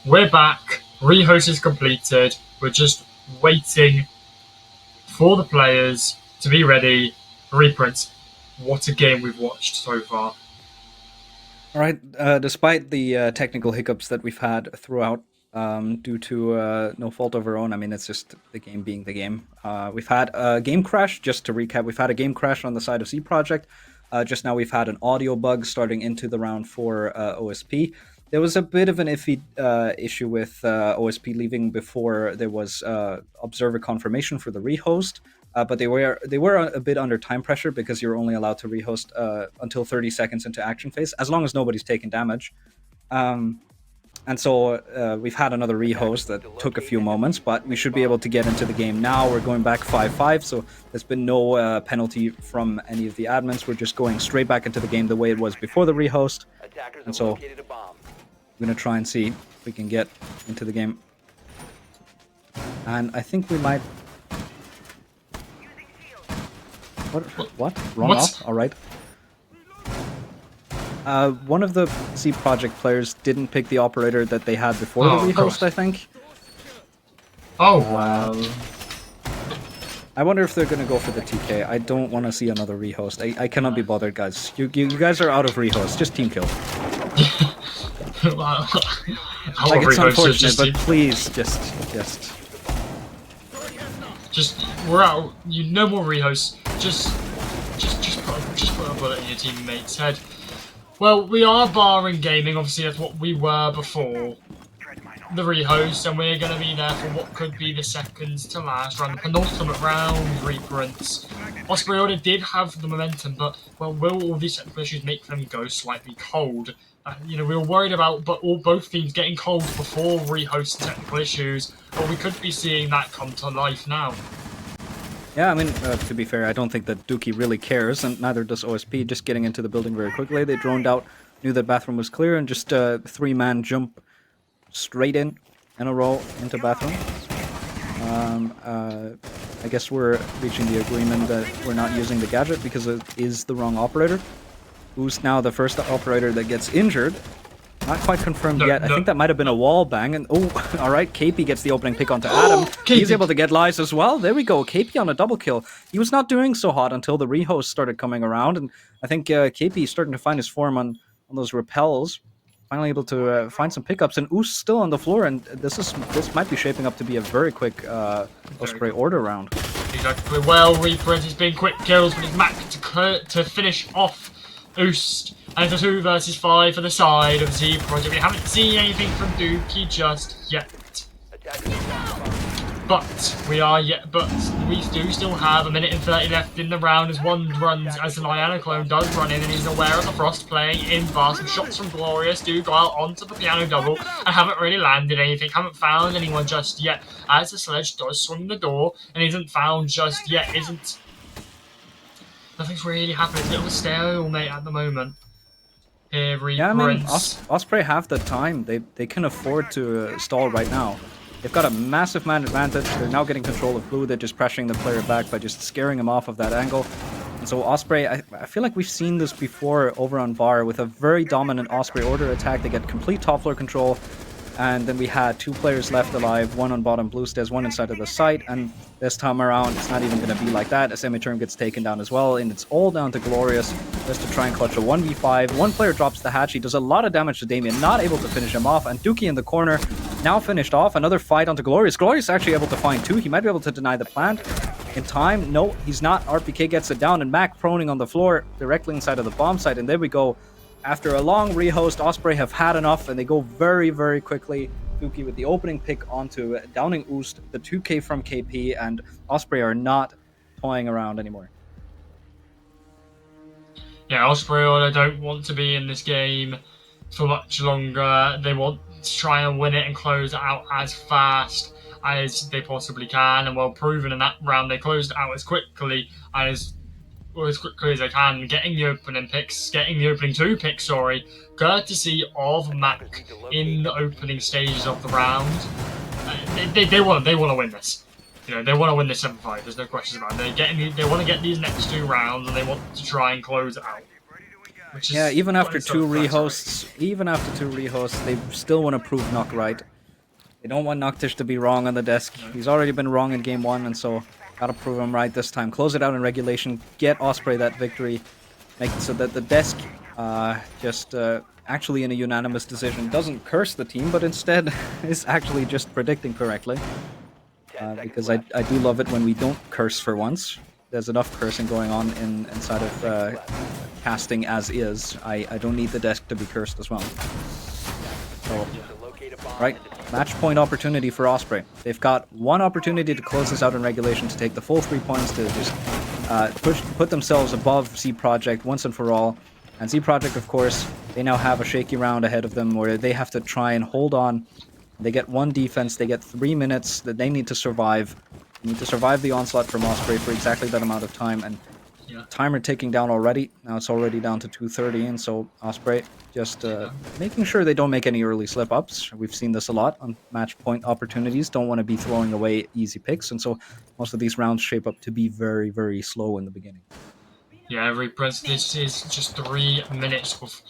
we're back. Rehost is completed. We're just waiting for the players to be ready. Reprints. What a game we've watched so far. All right. Despite the technical hiccups that we've had throughout, due to no fault of our own, I mean, it's just the game being the game. We've had a game crash. Just to recap, we've had a game crash on the side of C Project. Just now, we've had an audio bug starting into the round for OSP. There was a bit of an iffy issue with OSP leaving before there was observer confirmation for the rehost. But they were a bit under time pressure because you're only allowed to rehost until 30 seconds into action phase, as long as nobody's taking damage. And so we've had another rehost that took a few moments, but we should be able to get into the game now. We're going back 5-5, so there's been no penalty from any of the admins. We're just going straight back into the game the way it was before the rehost. And so I'm going to try and see if we can get into the game. And I think we might... What? Wrong off? Alright. One of the C Project players didn't pick the operator that they had before the rehost, I think. Oh, wow. I wonder if they're going to go for the TK. I don't want to see another rehost. I cannot be bothered, guys. You guys are out of rehost. Just team kill. Wow. Like, it's unfortunate, but please, just we're out. No more rehosts. Just put a bullet in your teammate's head. Well, we are barring gaming. Obviously, that's what we were before the rehost, and we're going to be there for what could be the seconds to last round, the penultimate round reprints. Osprey Order did have the momentum, but well, will all these technical issues make them go slightly cold? We were worried about both teams getting cold before rehost technical issues, but we could be seeing that come to life now. Yeah, I mean, to be fair, I don't think that Dookie really cares, and neither does OSP, just getting into the building very quickly. They droned out, knew that bathroom was clear, and just a three-man jump straight in a row into bathroom. I guess we're reaching the agreement that we're not using the gadget because it is the wrong operator. Who's now the first operator that gets injured? Not quite confirmed yet. I think that might have been a wall bang. And all right, KP gets the opening pick onto Adam. He's able to get lives as well. There we go. KP on a double kill. He was not doing so hot until the rehost started coming around, and I think KP is starting to find his form on those repels. Finally able to find some pickups, and Oos still on the floor, and this might be shaping up to be a very quick Osprey Order round. Exactly. Well, Reaper has been quick kills, but it's Mac to finish off Oost. And it's a 2 versus 5 for the side of Z Project. We haven't seen anything from Dookie just yet. But we do still have a minute and 30 left in the round as the Diana clone does run in, and he's aware of the Frost playing in fast. Some shots from Glorious do go out onto the piano double and haven't really landed anything, haven't found anyone just yet. As the sledge does swing the door and isn't found just yet, nothing's really happening. It's a little stalemate at the moment. Yeah, I mean, Osprey have the time. They can afford to stall right now. They've got a massive man advantage. They're now getting control of blue. They're just pressuring the player back by just scaring him off of that angle. And so Osprey, I feel like we've seen this before over on VAR with a very dominant Osprey Order attack. They get complete top floor control. And then we had 2 players left alive, one on bottom blue stairs, one inside of the site, and this time around it's not even going to be like that. A semi-term gets taken down as well, and it's all down to Glorious just to try and clutch a 1v5. One player drops the hatch, he does a lot of damage to Damien, not able to finish him off, and Dookie in the corner, now finished off. Another fight onto Glorious. Glorious actually able to find 2, he might be able to deny the plant in time. No, he's not. RPK gets it down, and Mac proning on the floor directly inside of the bomb site, and there we go. After a long rehost, Osprey have had enough, and they go very, very quickly. Dookie with the opening pick onto downing Oost, the 2k from KP, and Osprey are not toying around anymore. Yeah, Osprey Order don't want to be in this game for much longer. They want to try and win it and close it out as fast as they possibly can, and well proven in that round, they closed it out as quickly and as quickly as they can, getting the opening 2 picks, courtesy of Mac in the opening stages of the round. They want to win this. They want to win this 7-5. There's no questions about it. They want to get these next 2 rounds, and they want to try and close it out. Yeah, even after 2 rehosts, they still want to prove knock right. They don't want Noctish to be wrong on the desk. He's already been wrong in game 1, and so gotta prove him right this time. Close it out in regulation, get Osprey that victory, make it so that the desk actually in a unanimous decision doesn't curse the team, but instead is actually just predicting correctly. Because I do love it when we don't curse for once. There's enough cursing going on inside of casting as is. I don't need the desk to be cursed as well. So, right, match point opportunity for Osprey. They've got one opportunity to close this out in regulation to take the full 3 points to just put themselves above Z Project once and for all. And Z Project, of course, they now have a shaky round ahead of them where they have to try and hold on. They get 1 defense, they get 3 minutes that they need to survive. They need to survive the onslaught from Osprey for exactly that amount of time, and timer ticking down already. Now it's already down to 2:30, and so Osprey just making sure they don't make any early slip-ups. We've seen this a lot on match point opportunities. Don't want to be throwing away easy picks, and so most of these rounds shape up to be very, very slow in the beginning. Yeah, Reapers, this is just 3 minutes of,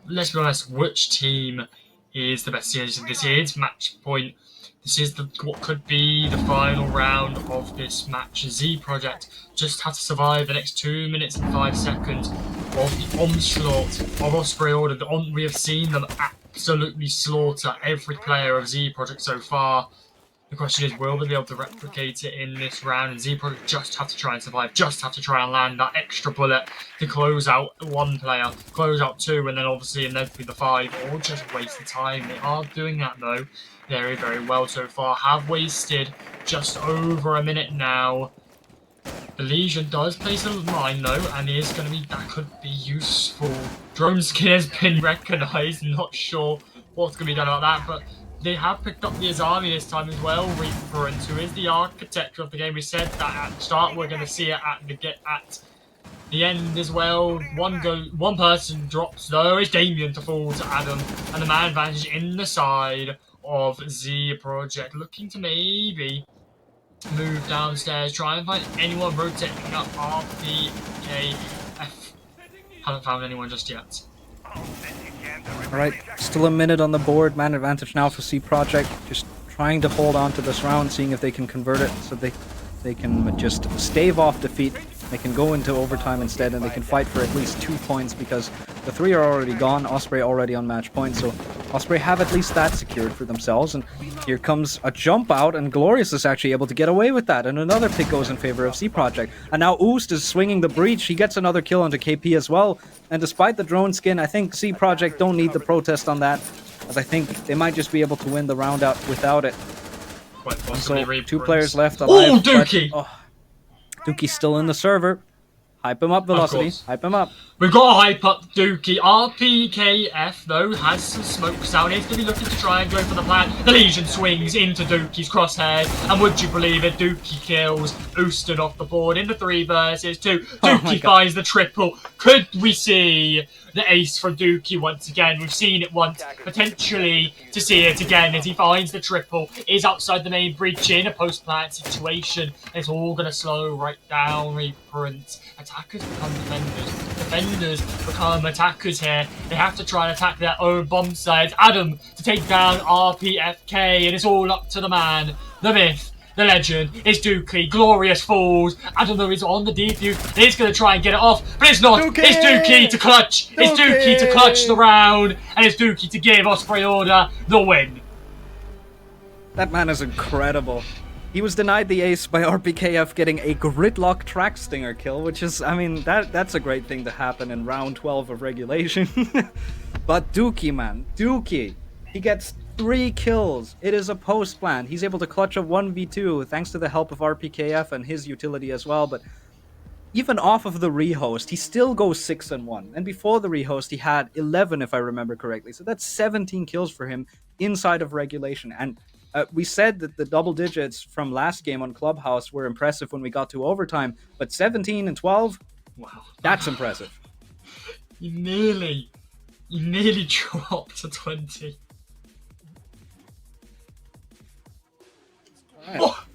let's be honest, which team is the best series. This is match point. This is what could be the final round of this match. Z Project just had to survive the next 2 minutes and 5 seconds of the onslaught of Osprey Order. We have seen them absolutely slaughter every player of Z Project so far. The question is, will they be able to replicate it in this round? And Z Project just have to try and survive, just have to try and land that extra bullet to close out 1 player, close out 2, and then obviously inevitably the 5, or just waste the time. They are doing that though very, very well so far. Have wasted just over a minute now. The Legion does place a mine though, and is going to be, that could be useful. Drone skin has been recognised, not sure what's going to be done about that, but they have picked up the Azami this time as well. Reference, who is the architecture of the game. We said that at the start, we're going to see it at the end as well. One person drops though. It's Damien to fall to Adam, and the man advantage in the side of Z Project, looking to maybe move downstairs, try and find anyone rotating up RPKF. Haven't found anyone just yet. Alright, still a minute on the board. Man advantage now for Z Project. Just trying to hold on to this round, seeing if they can convert it so they can just stave off defeat. They can go into overtime instead, and they can fight for at least 2 points because the 3 are already gone. Osprey already on match point, so Osprey have at least that secured for themselves. And here comes a jump out, and Glorious is actually able to get away with that. And another pick goes in favor of Z Project. And now Oost is swinging the breach. He gets another kill onto KP as well. And despite the drone skin, I think Z Project don't need the protest on that, as I think they might just be able to win the round out without it. Quite possibly. So 2 players left alive. Oh, Dookie! Dookie's still in the server. Hype him up, Velocity. Hype him up. We've got to hype up Dookie. RPKF, though, has some smokes down. He's going to be looking to try and go for the plan. The Legion swings into Dookie's crosshair. And would you believe it, Dookie kills Oosted off the board in the 3 versus 2. Dookie finds the triple. Could we see the ace from Dookie once again? We've seen it once, potentially to see it again as he finds the triple. Is outside the main breach in a post-plant situation. It's all going to slow right down. Reprints. Attackers become defenders. Defenders become attackers here. They have to try and attack their own bomb sites. Adam to take down RPFK, and it's all up to the man, the myth, the legend. It's Dookie. Glorious falls. Adam though is on the defuse. He's going to try and get it off, but it's not. Dookie! It's Dookie to clutch. It's Dookie to clutch the round, and it's Dookie to give Osprey Order the win. That man is incredible. He was denied the ace by RPKF getting a gridlock track stinger kill, which is, I mean, that's a great thing to happen in round 12 of regulation. But Dookie, man, Dookie, he gets 3 kills. It is a post plan. He's able to clutch a 1v2 thanks to the help of RPKF and his utility as well. But even off of the rehost, he still goes 6-1. And before the rehost, he had 11, if I remember correctly. So that's 17 kills for him inside of regulation. And we said that the double digits from last game on Clubhouse were impressive when we got to overtime, but 17 and 12, wow, that's impressive. You nearly dropped to 20. Right. Oh.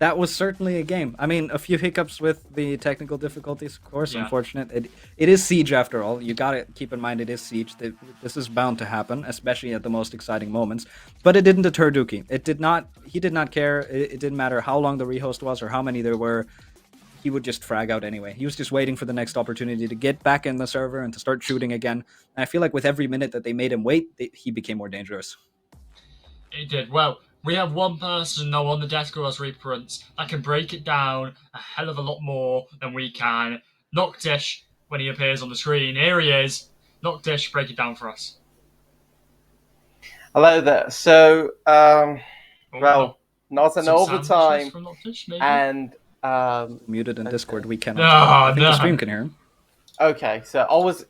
That was certainly a game. I mean, a few hiccups with the technical difficulties, of course. Yeah. Unfortunate. It is Siege after all. You gotta keep in mind it is Siege. This is bound to happen, especially at the most exciting moments. But it didn't deter Dookie. It did not. He did not care. It didn't matter how long the rehost was or how many there were. He would just frag out anyway. He was just waiting for the next opportunity to get back in the server and to start shooting again. And I feel like with every minute that they made him wait, he became more dangerous. It did. Well, we have one person now on the desk who has reprints that can break it down a hell of a lot more than we can. Noctish, when he appears on the screen, here he is. Noctish, break it down for us. Hello there. So, Oh, well, not an some sound overtime, issues from Noctish, maybe? and Muted in Discord, we cannot. No, I think no. the stream can hear him. okay. So I was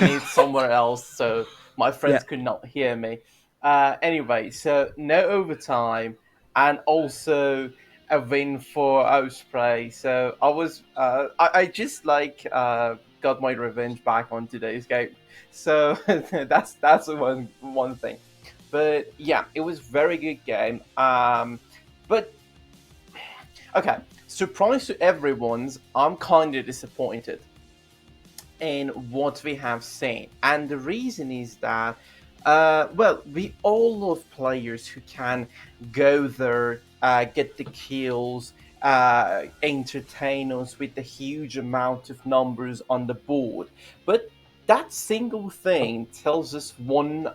mute somewhere else, so my friends Yeah. could not hear me. Anyway, so no overtime, and also a win for Osprey. So I just got my revenge back on today's game. So that's one thing. But yeah, it was very good game. But okay, surprise to everyone's, I'm kind of disappointed in what we have seen, and the reason is that, well, we all love players who can go there, get the kills, entertain us with the huge amount of numbers on the board, but that single thing tells us one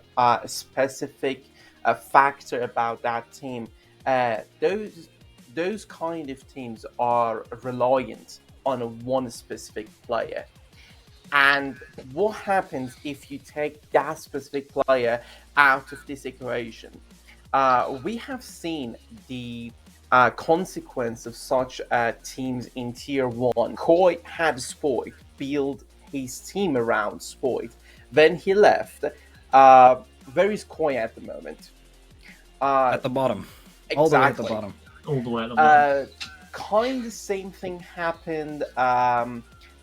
specific factor about that team. Those kind of teams are reliant on one specific player. And what happens if you take that specific player out of this equation? We have seen the consequence of such teams in Tier 1. Koi had Spoit, build his team around Spoit. Then he left. Where is Koi at the moment? At the bottom. All the way at the Exactly. bottom. All the way at the bottom. Kind of same thing happened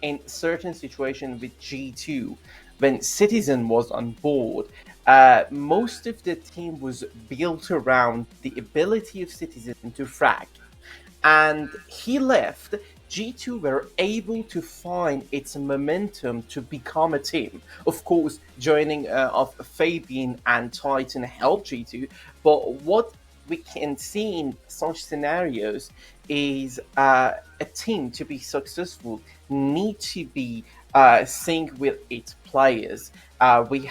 in certain situations with G2 when Citizen was on board. Most of the team was built around the ability of Citizen to frag, and he left. G2 were able to find its momentum to become a team. Of course, joining of Fabian and Titan helped G2, but what we can see in such scenarios is a team to be successful need to be sync with its players. We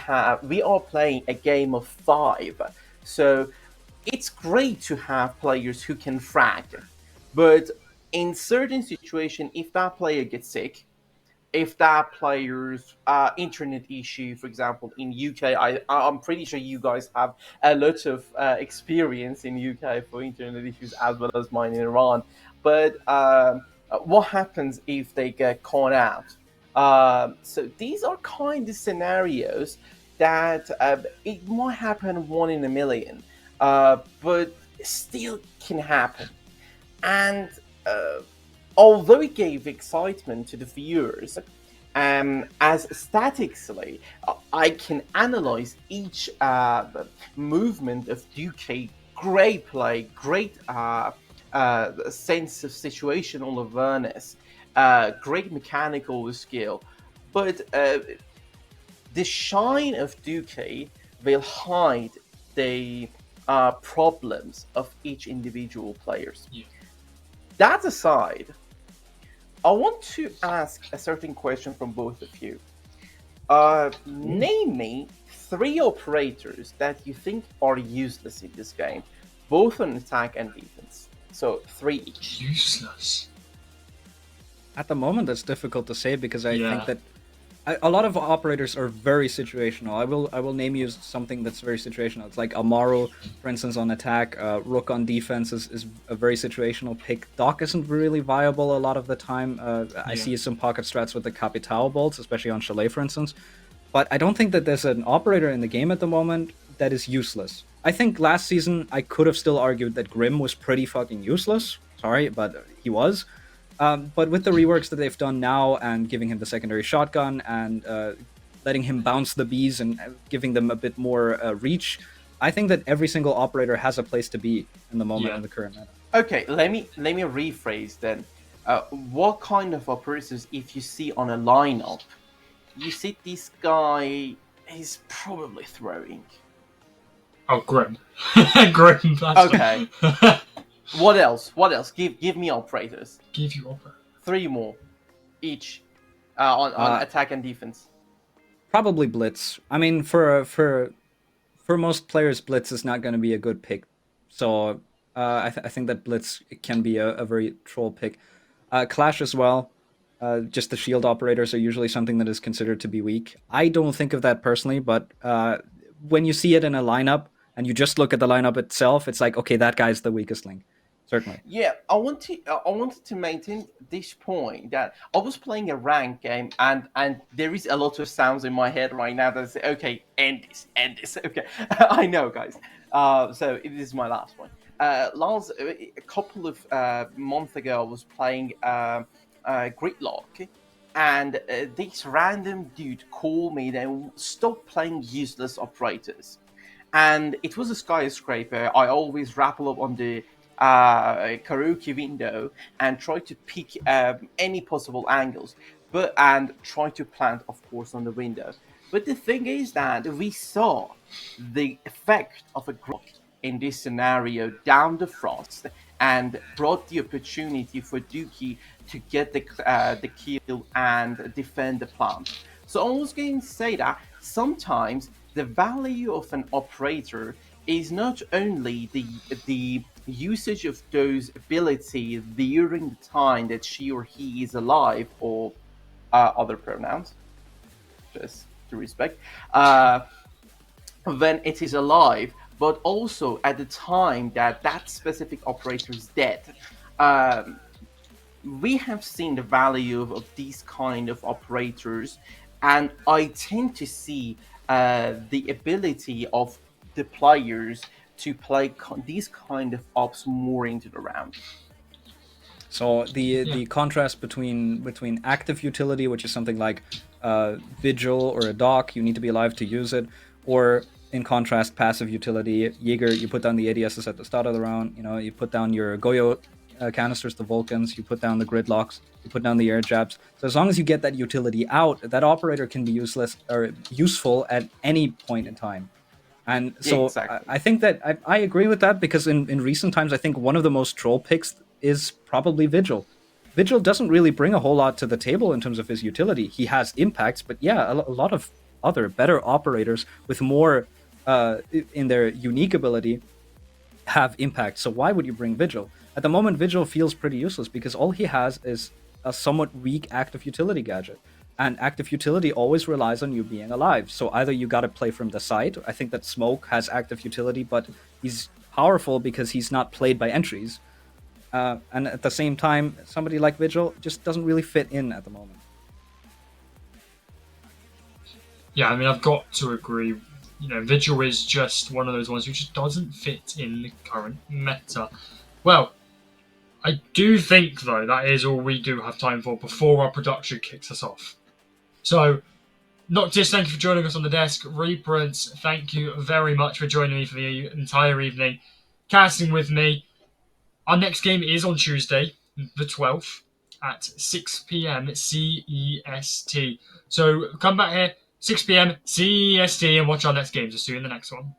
are playing a game of 5, so it's great to have players who can frag, but in certain situations, if that player gets sick, if that player's internet issue, for example, in UK, I'm pretty sure you guys have a lot of experience in UK for internet issues as well as mine in Iran. But what happens if they get caught out? So these are kind of scenarios that it might happen one in a million, but still can happen. And although it gave excitement to the viewers, as statically, I can analyze each movement of Duque. Great play, great sense of situational awareness, great mechanical skill. But the shine of Duque will hide the problems of each individual players. Yeah. That aside, I want to ask a certain question from both of you. Name me 3 operators that you think are useless in this game, both on attack and defense. So 3 each. Useless. At the moment, it's difficult to say because I Yeah. think that a lot of operators are very situational. I will name you something that's very situational. It's like Amaru, for instance, on attack. Rook on defense is a very situational pick. Doc isn't really viable a lot of the time. I see some pocket strats with the Capital bolts, especially on Chalet, for instance. But I don't think that there's an operator in the game at the moment that is useless. I think last season I could have still argued that Grim was pretty fucking useless. Sorry, but he was. But with the reworks that they've done now and giving him the secondary shotgun and letting him bounce the bees and giving them a bit more reach, I think that every single operator has a place to be in the moment in the current meta. Okay, let me rephrase then. What kind of operators, if you see on a lineup, you see this guy is probably throwing. Oh, Grim. Grim Blaster. Okay. What else? What else? Give me operators. Give you opera. 3 more each on Uh, attack and defense. Probably Blitz. I mean, for most players, Blitz is not going to be a good pick. So I think that Blitz can be a very troll pick. Clash as well. Just the shield operators are usually something that is considered to be weak. I don't think of that personally, but when you see it in a lineup and you just look at the lineup itself, it's like, okay, that guy's the weakest link. Certainly. Yeah, I wanted to maintain this point that I was playing a rank game, and there is a lot of sounds in my head right now that say, okay, end this. Okay, I know, guys. So it is my last one. A couple of months ago, I was playing Gridlock, and this random dude called me. Then stop playing useless operators, and it was a skyscraper. I always rappel up on the karaoke window and try to pick any possible angles, and try to plant, of course, on the window. But the thing is that we saw the effect of a grok in this scenario down the frost and brought the opportunity for Dookie to get the kill and defend the plant. So I was going to say that sometimes the value of an operator is not only the usage of those abilities during the time that she or he is alive, or other pronouns, just to respect, when it is alive, but also at the time that that specific operator is dead. Um, we have seen the value of these kind of operators, and I tend to see the ability of the players to play these kind of ops more into the round. So Yeah. the contrast between active utility, which is something like Vigil or a Doc, you need to be alive to use it, or in contrast, passive utility, Jaeger, you put down the ADSs at the start of the round. You know, you put down your Goyo canisters, the Vulcans, you put down the gridlocks, you put down the air jabs. So as long as you get that utility out, that operator can be useless or useful at any point in time. And so Exactly. I think that I agree with that because in recent times, I think one of the most troll picks is probably Vigil. Vigil doesn't really bring a whole lot to the table in terms of his utility. He has impacts, but yeah, a lot of other better operators with more in their unique ability have impact. So why would you bring Vigil? At the moment, Vigil feels pretty useless because all he has is a somewhat weak active utility gadget. And active utility always relies on you being alive. So either you gotta play from the side. I think that Smoke has active utility, but he's powerful because he's not played by entries. And at the same time, somebody like Vigil just doesn't really fit in at the moment. Yeah, I mean, I've got to agree. You know, Vigil is just one of those ones who just doesn't fit in the current meta. Well, I do think, though, that is all we do have time for before our production kicks us off. So, Noctis, thank you for joining us on the desk. Reprints, thank you very much for joining me for the entire evening, casting with me. Our next game is on Tuesday, the 12th, at 6 p.m. CEST. So come back here, 6 p.m. CEST, and watch our next games. I'll see you in the next one.